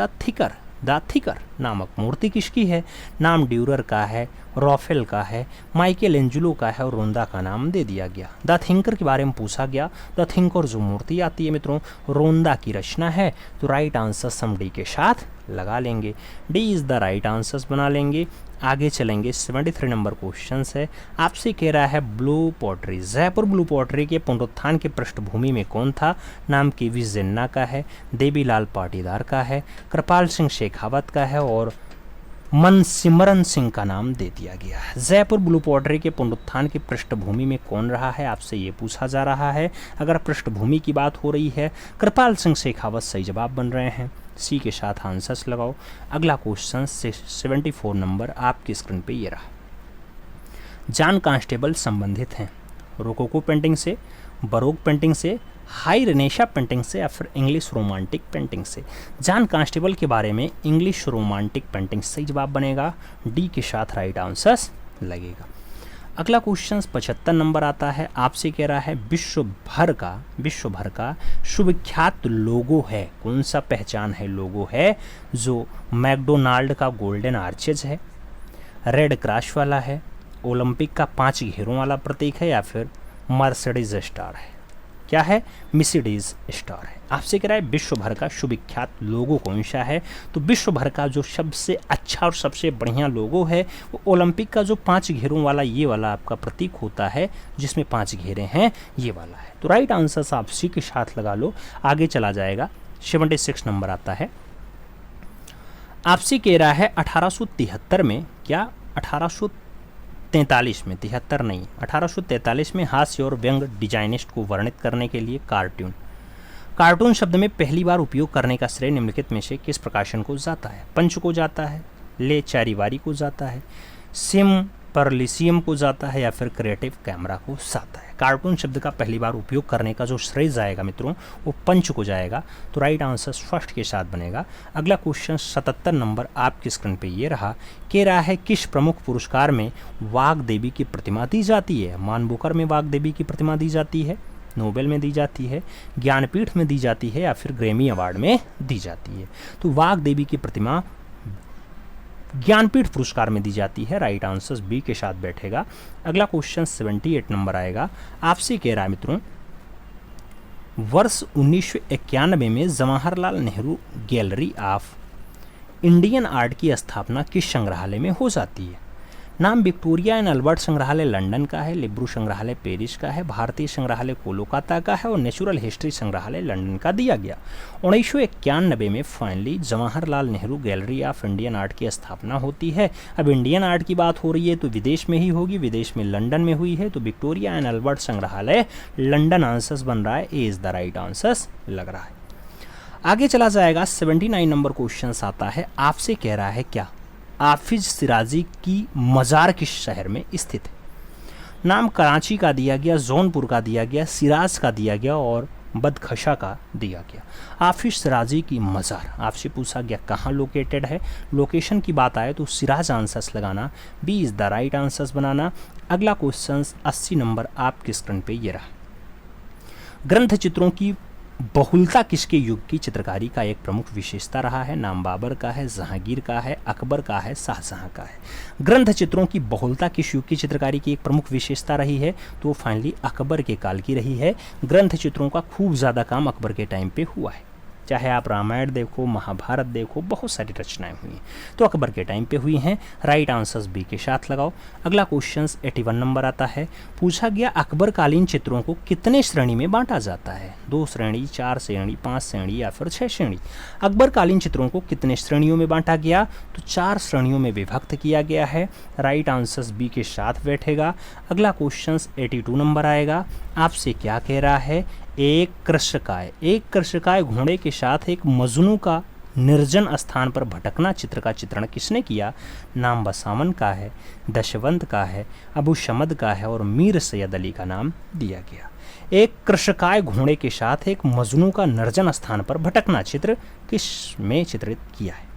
द थिकर नामक मूर्ति किसकी है? नाम ड्यूरर का है, रॉफेल का है, माइकल एंजेलो का है और रोंदा का नाम दे दिया गया। द थिंकर के बारे में पूछा गया। द थिंकर जो मूर्ति आती है मित्रों रोंदा की रचना है, तो राइट आंसर हम डी के साथ लगा लेंगे, D is the right answer बना लेंगे। आगे चलेंगे। 73 नंबर क्वेश्चन है। आपसे कह रहा है blue pottery, Jaipur blue pottery के पुनरुत्थान के पृष्ठभूमि में कौन था? नाम के वी जिन्ना का है, देवीलाल पाटीदार का है, कृपाल सिंह शेखावत का है और मनसिमरन सिंह का नाम दे दिया गया है। जयपुर ब्लू पॉटरी के पुनरुत्थान की पृष्ठभूमि में कौन रहा है, आपसे ये पूछा जा रहा है। अगर पृष्ठभूमि की बात हो रही है कृपाल सिंह शेखावत सही जवाब बन रहे हैं, सी के साथ आंसर्स लगाओ। अगला क्वेश्चन 74 नंबर आपकी स्क्रीन पे ये रहा। जॉन कांस्टेबल संबंधित हैं रोकोको पेंटिंग से, बरोक पेंटिंग से, हाई रेनेशा पेंटिंग से या फिर इंग्लिश रोमांटिक पेंटिंग से? जॉन कांस्टेबल के बारे में इंग्लिश रोमांटिक पेंटिंग सही जवाब बनेगा, डी के साथ राइट आंसर लगेगा। अगला क्वेश्चन 75 नंबर आता है। आपसे कह रहा है विश्व भर का सुविख्यात लोगो है, कौन सा पहचान है लोगो है? जो मैकडोनाल्ड का गोल्डन आर्चेज है, रेड क्रॉस वाला है, ओलंपिक का 5 घेरों वाला प्रतीक है या फिर मर्सिडीज स्टार है? क्या है? मर्सिडीज स्टार है। आपसे कह रहा है विश्व भर का सुविख्यात लोगो कौन सा है? तो विश्व भर का जो सबसे अच्छा और सबसे बढ़िया लोगो है वो ओलंपिक का जो 5 घेरों वाला ये वाला आपका प्रतीक होता है, जिसमें 5 घेरे हैं, ये वाला है। तो राइट आंसर आप सी के साथ लगा लो। आगे चला जाएगा। 76 नंबर आता है। आपसे कह रहा है 1873 में क्या 1843 में, 73 नहीं, 1843 में हास्य और व्यंग डिजाइनिस्ट को वर्णित करने के लिए कार्टून शब्द में पहली बार उपयोग करने का श्रेय निम्नलिखित में से किस प्रकाशन को जाता है? पंच को जाता है, ले चारिवारी को जाता है, सिम परलिसियम को जाता है, या फिर क्रिएटिव कैमरा को जाता है? कार्टून शब्द का पहली बार उपयोग करने का जो श्रेय जाएगा मित्रों वो पंच को जाएगा, तो राइट आंसर फर्स्ट के साथ बनेगा। अगला क्वेश्चन 77 नंबर आपकी स्क्रीन पे ये रहा, कह रहा है किस प्रमुख पुरस्कार में वाग देवी की प्रतिमा दी जाती है? मानबुकर में वाग देवी की प्रतिमा दी जाती है, नोबेल में दी जाती है, ज्ञानपीठ में दी जाती है, या फिर ग्रैमी अवार्ड में दी जाती है? तो वाग देवी की प्रतिमा ज्ञानपीठ पुरस्कार में दी जाती है, राइट आंसर बी के साथ बैठेगा। अगला क्वेश्चन 78 नंबर आएगा, आपसे कह रहा है मित्रों वर्ष 1991 में Jawaharlal Nehru gallery of Indian art की स्थापना किस संग्रहालय में हो जाती है? नाम विक्टोरिया एंड अल्बर्ट संग्रहालय लंदन का है, लिब्रू संग्रहालय पेरिस का है, भारतीय संग्रहालय कोलकाता का है, और नेचुरल हिस्ट्री संग्रहालय लंदन का दिया गया। 1991 में finally Jawaharlal Nehru gallery of Indian art की स्थापना होती है। अब इंडियन आर्ट की बात हो रही है तो विदेश में ही होगी, विदेश में लंदन में हुई है, तो विक्टोरिया एंड अल्बर्ट संग्रहालय लंदन आंसर्स बन रहा है, ए इज द राइट आंसर्स लग रहा है। आगे चला जाएगा, 79 नंबर क्वेश्चन आता है, आपसे कह रहा है क्या हाफिज सिराजी की मज़ार किस शहर में स्थित है? नाम कराची का दिया गया, जौनपुर का दिया गया, सिराज का दिया गया, और बदखशा का दिया गया। हाफिज सिराजी की मज़ार आपसे पूछा गया कहाँ लोकेटेड है? लोकेशन की बात आए तो सिराज आंसर्स लगाना, B is the right answers बनाना। अगला क्वेश्चन 80 नंबर आपके स्क्रीन पे ये रहा, ग्रंथ चित्रों की बहुलता किसके युग की चित्रकारी का एक प्रमुख विशेषता रहा है? नाम बाबर का है, जहांगीर का है, अकबर का है, शाहजहां का है? ग्रंथ चित्रों की बहुलता किस युग की चित्रकारी की एक प्रमुख विशेषता रही है? तो वो फाइनली अकबर के काल की रही है। ग्रंथ चित्रों का खूब ज़्यादा काम अकबर के टाइम पे हुआ है, चाहे आप रामायण देखो, महाभारत देखो, बहुत सारी रचनाएं हुई हैं तो अकबर के टाइम पे हुई हैं, राइट आंसर्स बी के साथ लगाओ। अगला क्वेश्चन 81 नंबर आता है, पूछा गया अकबर कालीन चित्रों को कितने श्रेणी में बांटा जाता है? 2 श्रेणी, 4 श्रेणी, 5 श्रेणी, या फिर 6 श्रेणी? अकबर कालीन चित्रों को कितने श्रेणियों में बांटा गया? तो 4 श्रेणियों में विभक्त किया गया है, राइट आंसर्स बी के साथ बैठेगा। अगला क्वेश्चन 82 नंबर आएगा, आपसे क्या कह रहा है, एक कृषकाय घोड़े के साथ एक मजनू का निर्जन स्थान पर भटकना चित्र का चित्रण किसने किया? नाम बसामन का है, दशवंत का है, अबू शमद का है, और मीर सैयद अली का नाम दिया गया। एक कृषकाय घोड़े के साथ एक मजनू का निर्जन स्थान पर भटकना चित्र किस में चित्रित किया है?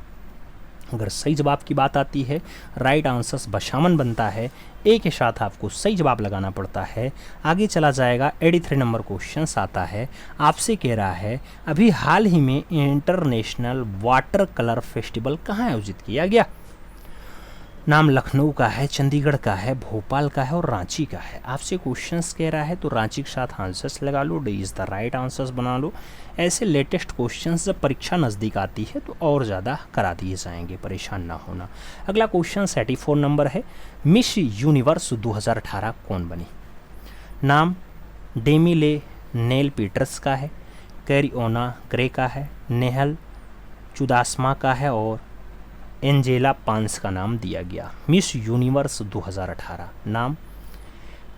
अगर सही जवाब की बात आती है, राइट आंसर्स बशामन बनता है, ए के साथ आपको सही जवाब लगाना पड़ता है। आगे चला जाएगा, 83 नंबर क्वेश्चन आता है, आपसे कह रहा है अभी हाल ही में इंटरनेशनल वाटर कलर फेस्टिवल कहाँ आयोजित किया गया? नाम लखनऊ का है, चंडीगढ़ का है, भोपाल का है, और रांची का है? आपसे क्वेश्चंस कह रहा है तो रांची के साथ आंसर्स लगा लो, D is the right answers बना लो। ऐसे लेटेस्ट क्वेश्चंस जब परीक्षा नज़दीक आती है तो और ज़्यादा करा दिए जाएंगे, परेशान ना होना। अगला क्वेश्चन 84 नंबर है, मिस यूनिवर्स 2018 कौन बनी? नाम डेमिले नेल पीटर्स का है, कैरिओना ग्रे का है, नेहल चुदासमा का है, और एंजेला पांस का नाम दिया गया। मिस यूनिवर्स 2018 नाम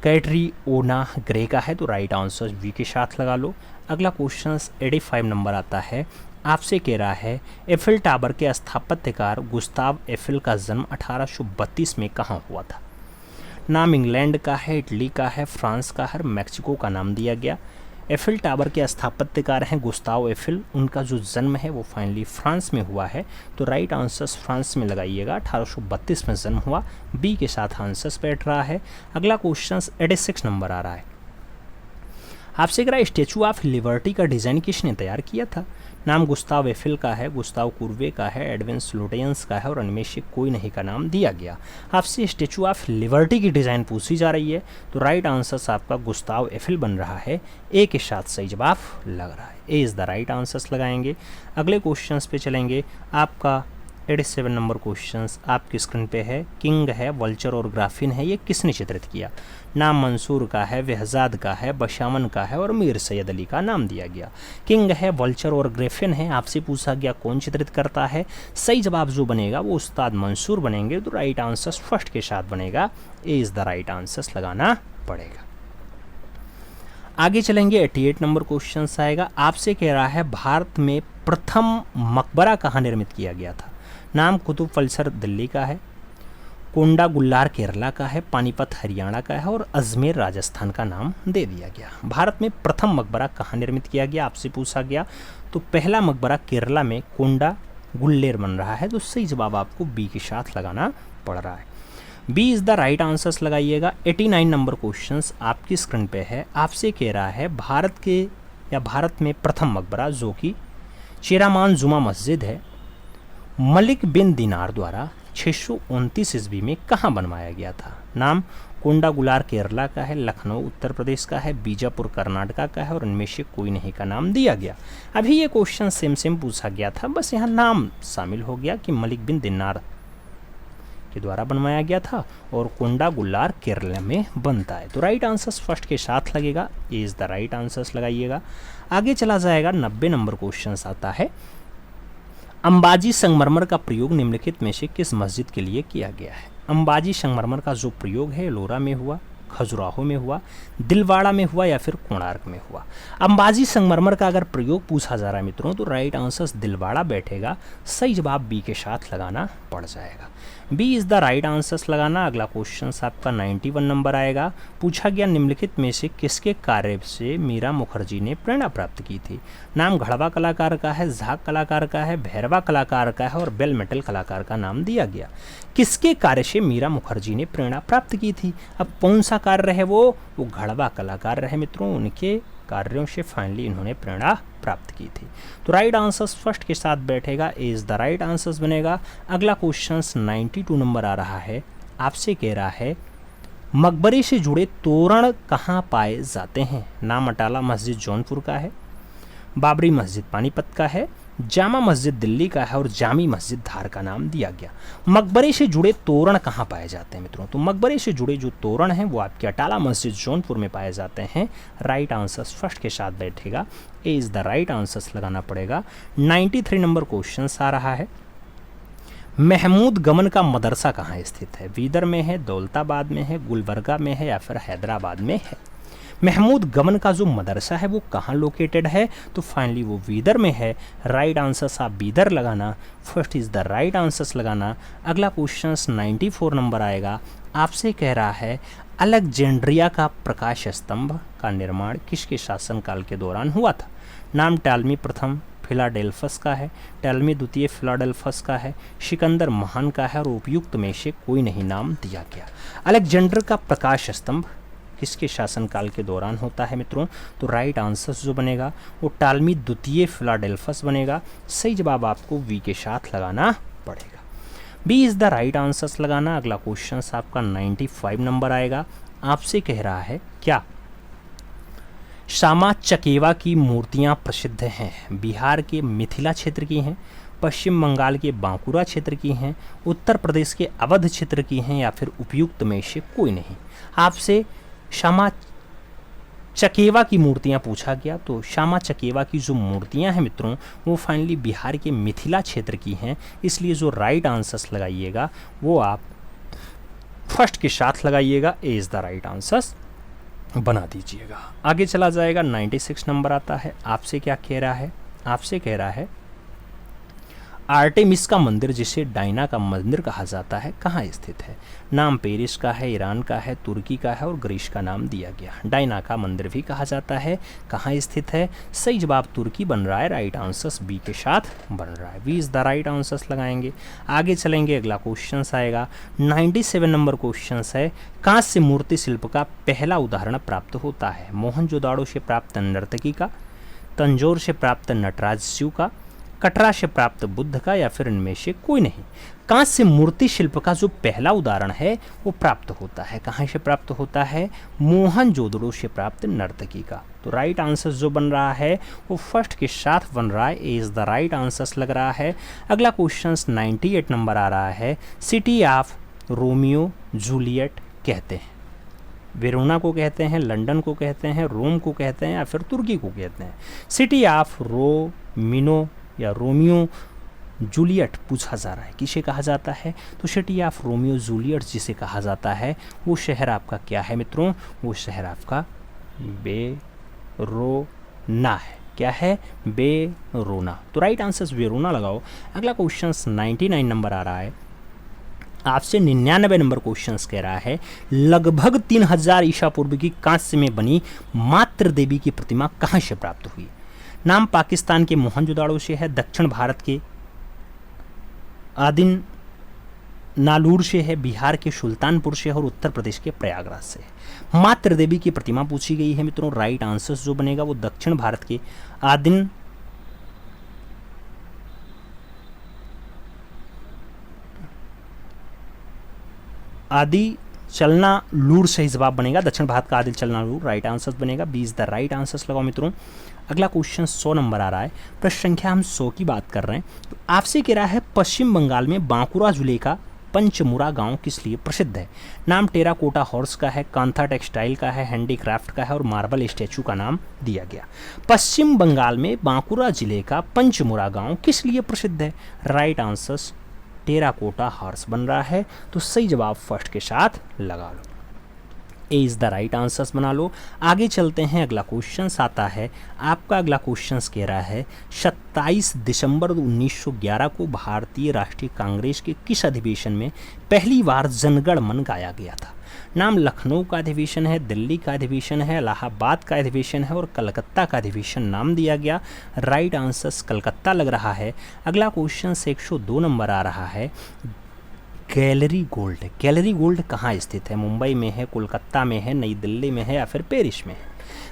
कैटरीओना ग्रे का है, तो राइट आंसर वी के साथ लगा लो। अगला क्वेश्चन 85 नंबर आता है, आपसे कह रहा है एफिल टावर के स्थापत्यकार गुस्ताव एफिल का जन्म 1832 में कहाँ हुआ था? नाम इंग्लैंड का है, इटली का है, फ्रांस का है, मैक्सिको का नाम दिया गया। एफिल टावर के स्थापत्यकार हैं गुस्ताव एफिल, उनका जो जन्म है वो फाइनली फ्रांस में हुआ है, तो राइट आंसर्स फ्रांस में लगाइएगा। 1832 में जन्म हुआ, बी के साथ आंसर्स बैठ रहा है। अगला क्वेश्चन 86 नंबर आ रहा है, आपसे कह रहा है स्टैचू ऑफ लिबर्टी का डिज़ाइन किसने तैयार किया था? नाम गुस्ताव एफिल का है, गुस्ताव कुर्वे का है, एडविन स्लोटेंस का है, और इनमें से कोई नहीं का नाम दिया गया। आपसे स्टैचू ऑफ लिबर्टी की डिज़ाइन पूछी जा रही है, तो राइट आंसर्स आपका गुस्ताव एफिल बन रहा है, ए के साथ सही जवाब लग रहा है, ए इज़ द राइट आंसर्स लगाएंगे। अगले क्वेश्चंस पे चलेंगे, आपका 87 नंबर क्वेश्चन आपकी स्क्रीन पे है। किंग है, वल्चर और ग्राफिन है, ये किसने चित्रित किया? नाम मंसूर का है, बेहजाद का है, बशामन का है और मीर सैयद अली का नाम दिया गया। किंग है, वल्चर और ग्राफिन है, आपसे पूछा गया कौन चित्रित करता है। सही जवाब जो बनेगा वो उस्ताद मंसूर बनेंगे, तो राइट आंसर फर्स्ट के साथ बनेगा। ए इज द राइट आंसर लगाना पड़ेगा। आगे चलेंगे, 88 नंबर क्वेश्चन आएगा। आपसे कह रहा है भारत में प्रथम मकबरा कहाँ निर्मित किया गया था? नाम कुतुब पल्सर दिल्ली का है, कोंडा गुल्लार केरला का है, पानीपत हरियाणा का है और अजमेर राजस्थान का नाम दे दिया गया। भारत में प्रथम मकबरा कहाँ निर्मित किया गया आपसे पूछा गया, तो पहला मकबरा केरला में कोंडा गुल्लेर बन रहा है, तो सही जवाब आपको बी के साथ लगाना पड़ रहा है। B is the right answers लगाइएगा। 89 नंबर क्वेश्चंस आपकी स्क्रीन पे है। आपसे कह रहा है भारत में प्रथम मकबरा जो कि चेरामान जुमा मस्जिद है, मलिक बिन दिनार द्वारा 629 ईस्वी में कहाँ बनवाया गया था? नाम कोंडा गुलार केरला का है, लखनऊ उत्तर प्रदेश का है, बीजापुर कर्नाटका का है और इनमें से कोई नहीं का नाम दिया गया। अभी ये क्वेश्चन सेम पूछा गया था, बस यहाँ नाम शामिल हो गया कि मलिक बिन दिनार के द्वारा बनवाया गया था और कोंडा गुल्लार केरला में बनता है। तो राइट आंसर्स फर्स्ट के साथ लगेगा, ए इज द राइट आंसर्स लगाइएगा। आगे चला जाएगा, 90 नंबर क्वेश्चन आता है। अंबाजी संगमरमर का प्रयोग निम्नलिखित में से किस मस्जिद के लिए किया गया है? अंबाजी संगमरमर का जो प्रयोग है एलोरा में हुआ, खजुराहो में हुआ, दिलवाड़ा में हुआ या फिर कोणार्क में हुआ। अंबाजी संगमरमर का अगर प्रयोग पूछा जा रहा है मित्रों, तो राइट आंसर दिलवाड़ा बैठेगा। सही जवाब बी के साथ लगाना पड़ जाएगा। B is the right answers लगाना। अगला क्वेश्चन आपका 91 नंबर आएगा। पूछा गया निम्नलिखित में से किसके कार्य से मीरा मुखर्जी ने प्रेरणा प्राप्त की थी? नाम घड़वा कलाकार का है, झाग कलाकार का है, भैरवा कलाकार का है और बेल मेटल कलाकार का नाम दिया गया। किसके कार्य से मीरा मुखर्जी ने प्रेरणा प्राप्त की थी? अब कौन सा कार्य रहे वो घड़वा कलाकार रहे मित्रों। उनके कार्यों से फाइनली इन्होंने प्रेरणा प्राप्त की थी। तो राइट आंसर्स फर्स्ट के साथ बैठेगा, ए इज द राइट आंसर्स बनेगा। अगला क्वेश्चन 92 नंबर आ रहा है। आपसे कह रहा है मकबरे से जुड़े तोरण कहाँ पाए जाते हैं? नाम अटाला मस्जिद जौनपुर का है, बाबरी मस्जिद पानीपत का है, जामा मस्जिद दिल्ली का है और जामी मस्जिद धार का नाम दिया गया। मकबरे से जुड़े तोरण कहाँ पाए जाते हैं मित्रों? तो मकबरे से जुड़े जो तोरण हैं वो आपके अटाला मस्जिद जौनपुर में पाए जाते हैं। राइट आंसर्स फर्स्ट के साथ बैठेगा, ए इज़ द राइट आंसर्स लगाना पड़ेगा। 93 नंबर क्वेश्चन आ रहा है। महमूद गमन का मदरसा कहाँ स्थित है? बीदर में है, दौलताबाद में है, गुलबर्गा में है या फिर हैदराबाद में है? महमूद गमन का जो मदरसा है वो कहाँ लोकेटेड है? तो फाइनली वो बीदर में है। राइट आंसर्स आप बीदर लगाना, first is the right answers लगाना। अगला क्वेश्चन 94 नंबर आएगा। आपसे कह रहा है अलेक्जेंड्रिया का प्रकाश स्तंभ का निर्माण किसके शासनकाल के दौरान हुआ था? नाम टालमी प्रथम फिलाडेल्फस का है, टालमी द्वितीय फिलाडेल्फस का है, सिकंदर महान का है और उपयुक्त में से कोई नहीं नाम दिया गया। अलेक्जेंडर का प्रकाश स्तंभ किसके शासनकाल के दौरान होता है मित्रों? तो राइट आंसर जो बनेगा वो टालमी द्वितीय फिलाडेल्फस बनेगा। सही जवाब आपको वी के साथ लगाना पड़ेगा, B is the right answers लगाना। अगला क्वेश्चन आपका 95 नंबर आएगा। आपसे कह रहा है क्या श्यामा चकेवा की मूर्तियाँ प्रसिद्ध हैं? बिहार के मिथिला क्षेत्र की हैं, पश्चिम बंगाल के बांकुरा क्षेत्र की हैं, उत्तर प्रदेश के अवध क्षेत्र की हैं या फिर उपयुक्त में से कोई नहीं? आपसे श्यामा चकेवा की मूर्तियाँ पूछा गया, तो श्यामा चकेवा की जो मूर्तियाँ हैं मित्रों वो फाइनली बिहार के मिथिला क्षेत्र की हैं। इसलिए जो राइट आंसर्स लगाइएगा वो आप फर्स्ट के साथ लगाइएगा, ए इज़ द राइट आंसर्स बना दीजिएगा। आगे चला जाएगा, 96 नंबर आता है। आपसे क्या कह रहा है? आपसे कह रहा है आर्टेमिस का मंदिर जिसे डायना का मंदिर कहा जाता है कहाँ स्थित है? नाम पेरिस का है, ईरान का है, तुर्की का है और ग्रीस का नाम दिया गया। डायना का मंदिर भी कहा जाता है, कहाँ स्थित है? सही जवाब तुर्की बन रहा है। राइट आंसर्स बी के साथ बन रहा है, B is the right answers लगाएंगे। आगे चलेंगे, अगला क्वेश्चन आएगा 97 नंबर क्वेश्चन है। कांस्य मूर्ति शिल्प का पहला उदाहरण प्राप्त होता है? मोहनजोदाड़ो से प्राप्त नर्तकी का, तंजौर से प्राप्त नटराज शिव का, कटरा से प्राप्त बुद्ध का या फिर इनमें से कोई नहीं। कांस्य मूर्ति शिल्प का जो पहला उदाहरण है वो प्राप्त होता है, कहाँ से प्राप्त होता है? मोहनजोदड़ो से प्राप्त नर्तकी का। तो राइट आंसर जो बन रहा है वो फर्स्ट के साथ बन रहा है, ए इज द राइट आंसर लग रहा है। अगला क्वेश्चन 98 नंबर आ रहा है, सिटी ऑफ रोमियो जूलियट कहते हैं? वेरोना को कहते हैं, लंदन को कहते हैं, रोम को कहते हैं या फिर तुर्की को कहते हैं? सिटी ऑफ रोमिनो या रोमियो जूलियट पूछा जा रहा है, किसे कहा जाता है? तो सिटी ऑफ रोमियो जूलियट जिसे कहा जाता है वो शहर आपका क्या है मित्रों? वो शहर आपका वेरोना है। क्या है? वेरोना। तो राइट आंसर वेरोना लगाओ। अगला क्वेश्चन 99 नंबर आ रहा है, आपसे 99 नंबर क्वेश्चन कह रहा है, लगभग 3000 ईसा पूर्व की कांस्य में बनी मातृ देवी की प्रतिमा कहाँ से प्राप्त हुई? नाम पाकिस्तान के मोहनजोदाड़ो से है, दक्षिण भारत के आदिन नालूर से है, बिहार के सुल्तानपुर से है और उत्तर प्रदेश के प्रयागराज से है। मातृ देवी की प्रतिमा पूछी गई है मित्रों। राइट आंसर जो बनेगा वो दक्षिण भारत के आदि चलना लूर सही जवाब बनेगा। दक्षिण भारत का आदिल चलना लूर राइट आंसर बनेगा। 20 द राइट आंसर लगाओ मित्रों। अगला क्वेश्चन 100 नंबर आ रहा है, प्रश्न संख्या हम 100 की बात कर रहे हैं। तो आपसे कह रहा है, पश्चिम बंगाल में बांकुरा जिले का पंचमुरा गांव किस लिए प्रसिद्ध है? नाम टेराकोटा हॉर्स का है, कांथा टेक्सटाइल का है, हैंडीक्राफ्ट का है और मार्बल स्टैचू का नाम दिया गया। पश्चिम बंगाल में बांकुरा जिले का पंचमुरा गांव किस लिए प्रसिद्ध है? राइट आंसर टेराकोटा हॉर्स बन रहा है। तो सही जवाब फर्स्ट के साथ लगा लो, ए इज द राइट आंसर्स बना लो। आगे चलते हैं, अगला क्वेश्चन आता है आपका। अगला क्वेश्चन कह रहा है, 27 दिसंबर 1911 को भारतीय राष्ट्रीय कांग्रेस के किस अधिवेशन में पहली बार जनगण मन गाया गया था? नाम लखनऊ का अधिवेशन है, दिल्ली का अधिवेशन है, इलाहाबाद का अधिवेशन है और कलकत्ता का अधिवेशन नाम दिया गया। राइट आंसर्स कलकत्ता लग रहा है। अगला क्वेश्चन 102 नंबर आ रहा है, गैलरी गोल्ड। गैलरी गोल्ड कहाँ स्थित है? मुंबई में है, कोलकाता में है, नई दिल्ली में है या फिर पेरिस में है?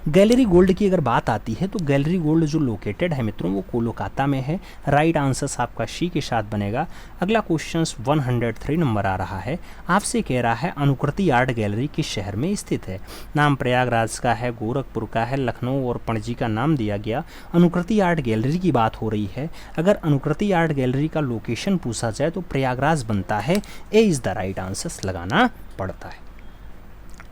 गैलरी गोल्ड की अगर बात आती है तो गैलरी गोल्ड जो लोकेटेड है मित्रों वो कोलकाता में है। राइट आंसर आपका सी के साथ बनेगा। अगला क्वेश्चन 103 नंबर आ रहा है, आपसे कह रहा है, अनुकृति आर्ट गैलरी किस शहर में स्थित है? नाम प्रयागराज का है, गोरखपुर का है, लखनऊ और पणजी का नाम दिया गया। अनुकृति आर्ट गैलरी की बात हो रही है। अगर अनुकृति आर्ट गैलरी का लोकेशन पूछा जाए तो प्रयागराज बनता है। ए इज द राइट आंसर लगाना पड़ता है।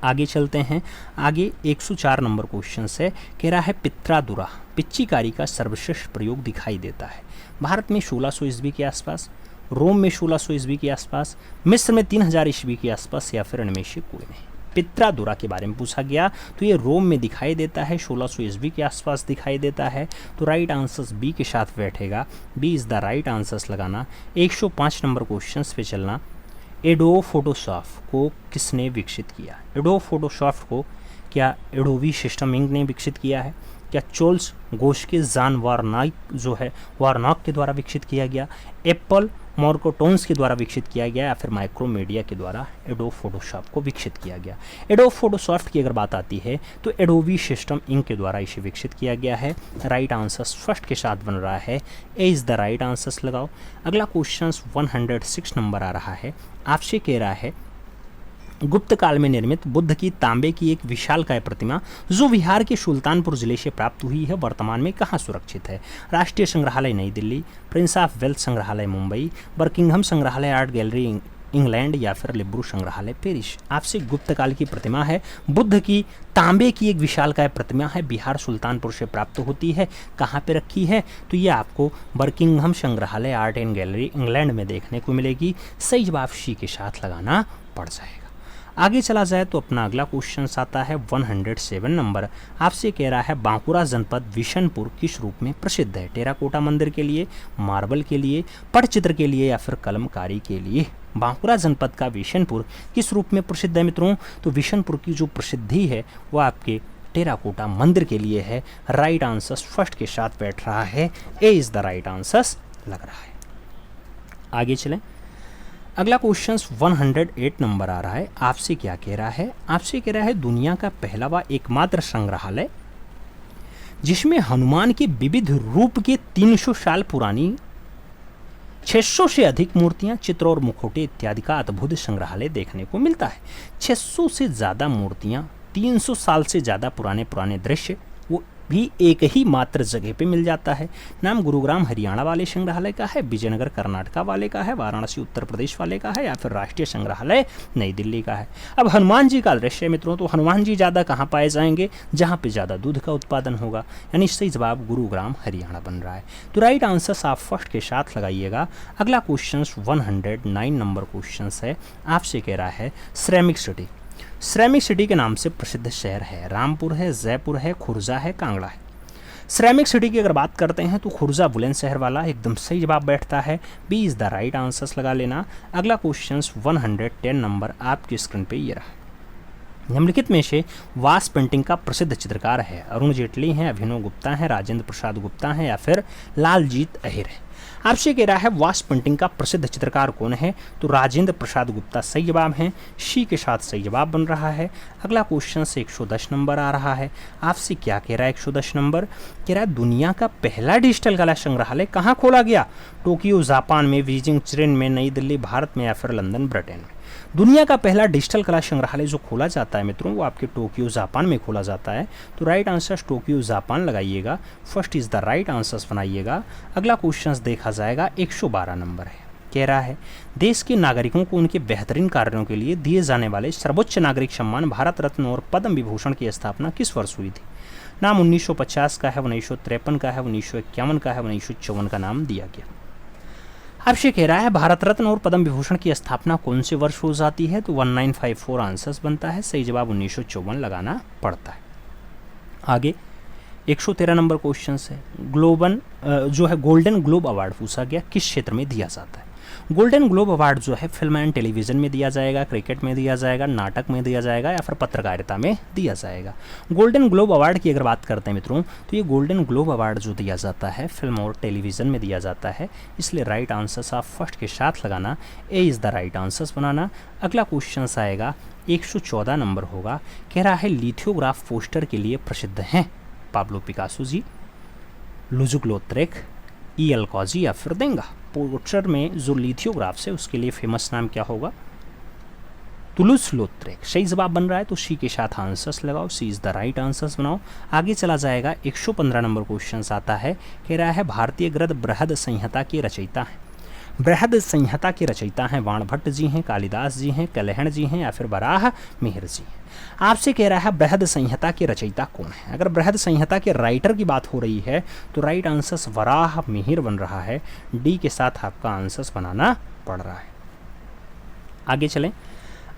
आगे चलते हैं, आगे 104 नंबर क्वेश्चन से कह रहा है, पित्रादुरा पिच्चीकारी का सर्वश्रेष्ठ प्रयोग दिखाई देता है भारत में 1600 ईस्वी के आसपास, रोम में 1600 ईस्वी के आसपास, मिस्र में 3000 ईस्वी के आसपास या फिर इनमें से कोई नहीं। पित्रादुरा के बारे में पूछा गया तो ये रोम में दिखाई देता है, 1600 ईस्वी के आसपास दिखाई देता है। तो राइट आंसर बी के साथ बैठेगा। B is the right answer लगाना। 105 नंबर क्वेश्चन पे चलना, एडोब फोटोशॉप को किसने विकसित किया? एडोब फोटोशॉप को क्या एडोबी सिस्टम इंक ने विकसित किया है? क्या चोल्स गोश्के जान वारनाक जो है वारनॉक के द्वारा विकसित किया गया, एप्पल मॉर्कोटोन्स के द्वारा विकसित किया गया या फिर माइक्रोमीडिया के द्वारा एडोब फोटोशॉप को विकसित किया गया? एडोब फोटोशॉप की अगर बात आती है तो एडोबी सिस्टम इंक के द्वारा इसे विकसित किया गया है। राइट आंसर फर्स्ट के साथ बन रहा है। ए इज़ द राइट आंसर लगाओ। अगला क्वेश्चन 106 नंबर आ रहा है, आपसे कह रहा है, गुप्त काल में निर्मित बुद्ध की तांबे की एक विशालकाय प्रतिमा जो बिहार के सुल्तानपुर जिले से प्राप्त हुई है वर्तमान में कहाँ सुरक्षित है? राष्ट्रीय संग्रहालय नई दिल्ली, प्रिंस ऑफ वेल्थ संग्रहालय मुंबई, बर्किंघम संग्रहालय आर्ट गैलरी इंग्लैंड या फिर लिब्रू संग्रहालय पेरिस? आपसे गुप्त काल की प्रतिमा है, बुद्ध की तांबे की एक विशालकाय प्रतिमा है, बिहार सुल्तानपुर से प्राप्त होती है, कहाँ पे रखी है? तो ये आपको बर्किंघम संग्रहालय आर्ट एंड गैलरी इंग्लैंड में देखने को मिलेगी। सही जवाब सी के साथ लगाना पड़ जाएगा। आगे चला जाए तो अपना अगला क्वेश्चन आता है 107 नंबर, आपसे कह रहा है, बांकुरा जनपद विशनपुर किस रूप में प्रसिद्ध है? टेराकोटा मंदिर के लिए, मार्बल के लिए, पटचित्र के लिए या फिर कलमकारी के लिए? बांकुरा जनपद का विशनपुर किस रूप में प्रसिद्ध है मित्रों? तो विशनपुर की जो प्रसिद्धि है वो आपके टेराकोटा मंदिर के लिए है। राइट आंसर फर्स्ट के साथ बैठ रहा है। ए इज द राइट आंसर लग रहा है। आगे चलें, अगला क्वेश्चन 108 नंबर आ रहा है, आपसे क्या कह रहा है? आपसे कह रहा है, दुनिया का पहला व एकमात्र संग्रहालय जिसमें हनुमान के विविध रूप के 300 साल पुरानी 600 से अधिक मूर्तियां, चित्र और मुखौटे इत्यादि का अद्भुत संग्रहालय देखने को मिलता है। 600 से ज़्यादा मूर्तियां, 300 साल से ज़्यादा पुराने पुराने दृश्य, वो भी एक ही मात्र जगह पे मिल जाता है। नाम गुरुग्राम हरियाणा वाले संग्रहालय का है, विजयनगर कर्नाटका वाले का है, वाराणसी उत्तर प्रदेश वाले का है, या फिर राष्ट्रीय संग्रहालय नई दिल्ली का है। अब हनुमान जी का दृश्य मित्रों, तो हनुमान जी ज़्यादा कहाँ पाए जाएंगे? जहाँ पे ज़्यादा दूध का उत्पादन होगा, यानी सही जवाब गुरुग्राम हरियाणा बन रहा है। तो राइट आंसर आप फर्स्ट के साथ लगाइएगा। अगला क्वेश्चन 109 नंबर क्वेश्चन है, आपसे कह रहा है श्रमिक सिटी। श्रमिक सिटी के नाम से प्रसिद्ध शहर है, रामपुर है, जयपुर है, खुर्जा है, कांगड़ा है। श्रमिक सिटी की अगर बात करते हैं तो खुर्जा बुलंदशहर वाला एकदम सही जवाब बैठता है, B is the right answers लगा लेना। अगला क्वेश्चन 110 नंबर आपकी स्क्रीन पे ये रहा। निम्नलिखित में से वास पेंटिंग का प्रसिद्ध चित्रकार है? अरुण जेटली हैं, अभिनव गुप्ता हैं, राजेंद्र प्रसाद गुप्ता हैं, या फिर लालजीत अहिर है। आपसे कह रहा है वास पेंटिंग का प्रसिद्ध चित्रकार कौन है? तो राजेंद्र प्रसाद गुप्ता सही जवाब हैं, शी के साथ सही जवाब बन रहा है। अगला क्वेश्चन से 110 नंबर आ रहा है, आपसे क्या कह रहा है? 110 नंबर कह रहा है दुनिया का पहला डिजिटल कला संग्रहालय कहाँ खोला गया? टोक्यो जापान में, बीजिंग चीन में, नई दिल्ली भारत में, या फिर लंदन ब्रिटेन में। दुनिया का पहला डिजिटल कला संग्रहालय जो खोला जाता है मित्रों, वो आपके टोक्यो जापान में खोला जाता है। तो राइट आंसर टोक्यो जापान लगाइएगा, first is the right answers बनाइएगा। अगला क्वेश्चन देखा जाएगा 112 नंबर है, कह रहा है देश के नागरिकों को उनके बेहतरीन कार्यों के लिए दिए जाने वाले सर्वोच्च नागरिक सम्मान भारत रत्न और पद्म विभूषण की स्थापना किस वर्ष हुई थी? नाम 1950 का है, 1953 का है, 1951 का है, 1954 का नाम दिया गया। आपसे कह रहा है भारत रत्न और पद्म विभूषण की स्थापना कौन से वर्ष हो जाती है? तो 1954 आंसर्स बनता है, सही जवाब 1954 लगाना पड़ता है। आगे 113 नंबर क्वेश्चन है, जो है गोल्डन ग्लोब अवार्ड पूछा गया, किस क्षेत्र में दिया जाता है? गोल्डन ग्लोब अवार्ड जो है फिल्म एंड टेलीविज़न में दिया जाएगा, क्रिकेट में दिया जाएगा, नाटक में दिया जाएगा, या फिर पत्रकारिता में दिया जाएगा। गोल्डन ग्लोब अवार्ड की अगर बात करते हैं मित्रों, तो ये गोल्डन ग्लोब अवार्ड जो दिया जाता है फिल्म और टेलीविज़न में दिया जाता है, इसलिए राइट आंसर्स आप फर्स्ट के साथ लगाना, A is the right answers बनाना। अगला क्वेश्चन आएगा 114 नंबर होगा, कह रहा है लिथोग्राफ पोस्टर के लिए प्रसिद्ध हैं? पाब्लो पिकासो जी, लुजुक लोत्रेक, ई एल कॉजी, या फिर देंगा। पोस्टर में जो लिथियोग्राफ्स है उसके लिए फेमस नाम क्या होगा? तुलुस लोत्रेक सही जवाब बन रहा है, तो सी के साथ आंसर्स लगाओ, सी इज द राइट आंसर्स बनाओ। आगे चला जाएगा 115 नंबर क्वेश्चन आता है, कह रहा है भारतीय गद्य बृहद संहिता के रचयिता हैं? बृहद संहिता के रचयिता हैं वाणभट्ट जी हैं, कालिदास जी हैं, कलहण जी हैं, या फिर वराह मिहिर जी हैं। आपसे कह रहा है बृहद संहिता के रचयिता कौन है? अगर बृहद संहिता के राइटर की बात हो रही है तो राइट आंसर्स वराह मिहिर बन रहा है, डी के साथ आपका आंसर्स बनाना पड़ रहा है। आगे चलें,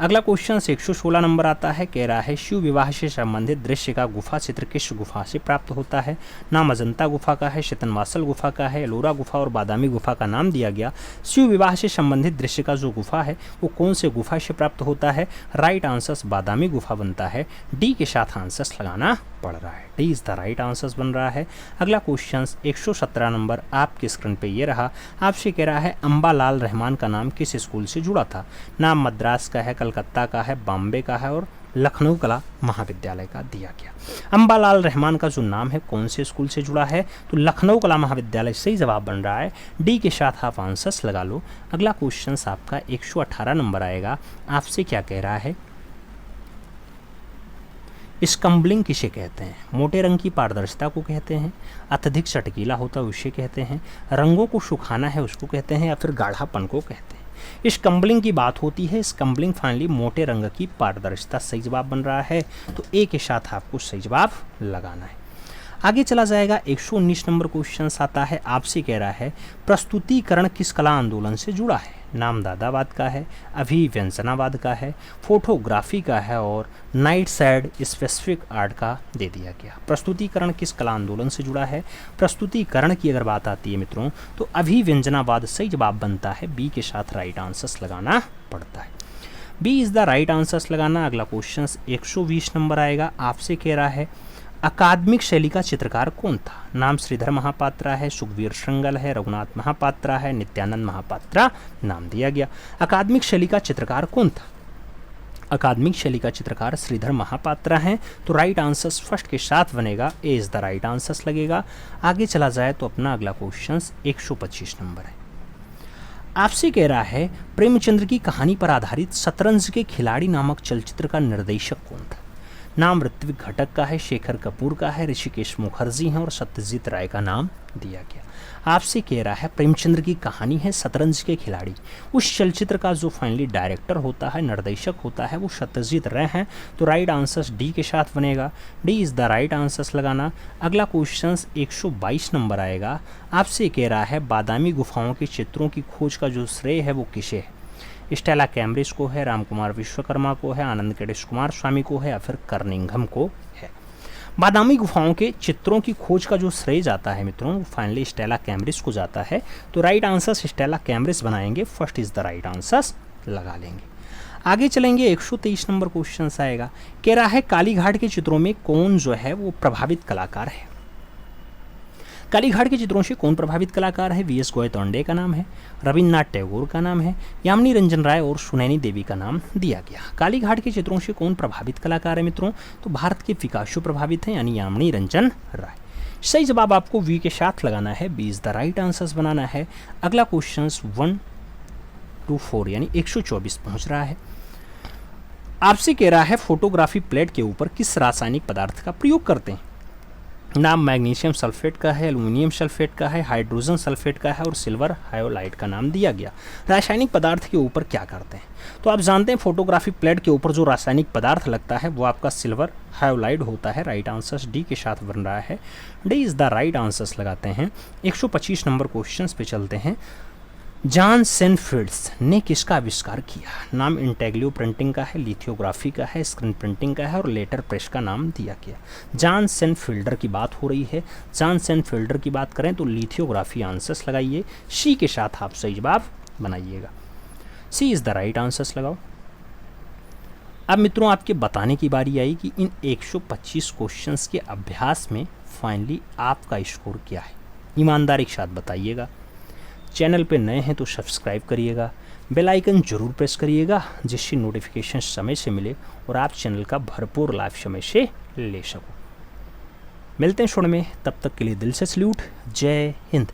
अगला क्वेश्चन 116 नंबर आता है, कह रहा है शिव विवाह से संबंधित दृश्य का गुफा चित्र किस गुफा से प्राप्त होता है? नाम अजंता गुफा का है, शितनवासल गुफा का है, एलोरा गुफा और बादामी गुफा का नाम दिया गया। शिव विवाह से संबंधित दृश्य का जो गुफा है वो कौन से गुफा से प्राप्त होता है? राइट आंसर्स बादामी गुफा बनता है, डी के साथ आंसर्स लगाना पड़ रहा है, D is the right answers बन रहा है। अगला क्वेश्चन 117 नंबर आपके स्क्रीन पे ये रहा, आपसे कह रहा है अम्बालाल रहमान का नाम किस स्कूल से जुड़ा था? नाम मद्रास का है, कलकत्ता का है, बॉम्बे का है, और लखनऊ कला महाविद्यालय का दिया गया। अम्बालाल रहमान का जो नाम है कौन से स्कूल से जुड़ा है? तो लखनऊ कला महाविद्यालय सही जवाब बन रहा है, डी के साथ आप आंसर्स लगा लो। अगला क्वेश्चन आपका 118 नंबर आएगा, आपसे क्या कह रहा है स्कम्बलिंग किसे कहते हैं? मोटे रंग की पारदर्शिता को कहते हैं, अत्यधिक चटकीला होता है उसे कहते हैं, रंगों को सुखाना है उसको कहते हैं, या फिर गाढ़ापन को कहते हैं। स्कम्बलिंग की बात होती है, स्कम्बलिंग फाइनली मोटे रंग की पारदर्शिता सही जवाब बन रहा है, तो ए के साथ आपको सही जवाब लगाना है। आगे चला जाएगा 119 नंबर क्वेश्चन आता है, आपसे कह रहा है प्रस्तुतिकरण किस कला आंदोलन से जुड़ा है? नाम दादावाद का है, अभिव्यंजनावाद का है, फोटोग्राफी का है, और नाइट साइड स्पेसिफिक आर्ट का दे दिया गया। प्रस्तुतिकरण किस कला आंदोलन से जुड़ा है? प्रस्तुतिकरण की अगर बात आती है मित्रों तो अभिव्यंजनावाद सही जवाब बनता है, बी के साथ राइट आंसर्स लगाना पड़ता है, B is the right answers लगाना। अगला क्वेश्चन 120 नंबर आएगा, आपसे कह रहा है अकादमिक शैली का चित्रकार कौन था? नाम श्रीधर महापात्रा है, सुखवीर श्रृंगल है, रघुनाथ महापात्रा है, नित्यानंद महापात्रा नाम दिया गया। अकादमिक शैली का चित्रकार कौन था? अकादमिक शैली का चित्रकार श्रीधर महापात्रा हैं। तो राइट आंसर फर्स्ट के साथ बनेगा, ए इज द राइट आंसर लगेगा। आगे चला जाए तो अपना अगला क्वेश्चन 125 नंबर है। आपसे कह रहा है प्रेमचंद्र की कहानी पर आधारित शतरंज के खिलाड़ी नामक चलचित्र का निर्देशक कौन था। नाम ऋत्विक घटक का है, शेखर कपूर का है, ऋषिकेश मुखर्जी हैं और सत्यजीत राय का नाम दिया गया। आपसे कह रहा है प्रेमचंद्र की कहानी है शतरंज के खिलाड़ी, उस चलचित्र का जो फाइनली डायरेक्टर होता है, निर्देशक होता है, वो सत्यजीत राय हैं। तो राइट आंसर डी के साथ बनेगा, D is the right answer लगाना। अगला क्वेश्चन 122 नंबर आएगा। आपसे कह रहा है बादामी गुफाओं के चित्रों की खोज का जो श्रेय है वो किसे है। स्टेला कैम्ब्रिज को है, रामकुमार विश्वकर्मा को है, आनंद केडेश कुमार स्वामी को है या फिर कर्निंघम को है। बादामी गुफाओं के चित्रों की खोज का जो श्रेय जाता है मित्रों, वो फाइनली स्टेला कैम्ब्रिज को जाता है। तो राइट आंसर स्टेला कैम्ब्रिज बनाएंगे, first is the right answer लगा लेंगे। आगे चलेंगे 123 नंबर क्वेश्चन आएगा। कह रहा है कालीघाट के चित्रों में कौन जो है वो प्रभावित कलाकार है। कालीघाट के चित्रों से कौन प्रभावित कलाकार है। वी एस गोयतोंडे का नाम है, रविन्द्रनाथ टैगोर का नाम है, यामिनी रंजन राय और सुनैनी देवी का नाम दिया गया। कालीघाट के चित्रों से कौन प्रभावित कलाकार है मित्रों, तो भारत के पिकासो प्रभावित हैं यानी यामिनी रंजन राय। सही जवाब आपको वी के साथ लगाना है, B is the right answer बनाना है। अगला क्वेश्चन 124 यानी 124 पहुंच रहा है। आपसे कह रहा है फोटोग्राफी प्लेट के ऊपर किस रासायनिक पदार्थ का प्रयोग करते हैं। नाम मैग्नीशियम सल्फेट का है, एल्युमिनियम सल्फेट का है, हाइड्रोजन सल्फेट का है और सिल्वर हायोलाइट का नाम दिया गया। रासायनिक पदार्थ के ऊपर क्या करते हैं, तो आप जानते हैं फोटोग्राफी प्लेट के ऊपर जो रासायनिक पदार्थ लगता है वो आपका सिल्वर हायोलाइट होता है। राइट आंसर डी के साथ बन रहा है, D is the right answer लगाते हैं। 125 नंबर क्वेश्चन पे चलते हैं। जॉन सेनफील्ड्स ने किसका आविष्कार किया। नाम इंटेग्लियो प्रिंटिंग का है, लिथियोग्राफी का है, स्क्रीन प्रिंटिंग का है और लेटर प्रेस का नाम दिया गया। जॉन सेनफील्डर की बात हो रही है। जॉन सेनफील्डर की बात करें तो लिथियोग्राफी आंसर्स लगाइए, सी के साथ आप सही जवाब बनाइएगा, सी इज़ द राइट आंसर्स लगाओ। अब मित्रों आपके बताने की बारी आई कि इन 125 क्वेश्चंस के अभ्यास में फाइनली आपका स्कोर क्या है। ईमानदारी के साथ बताइएगा। चैनल पे नए हैं तो सब्सक्राइब करिएगा, बेल आइकन जरूर प्रेस करिएगा जिससे नोटिफिकेशन समय से मिले और आप चैनल का भरपूर लाभ समय से ले सको। मिलते हैं शो में, तब तक के लिए दिल से सल्यूट, जय हिंद।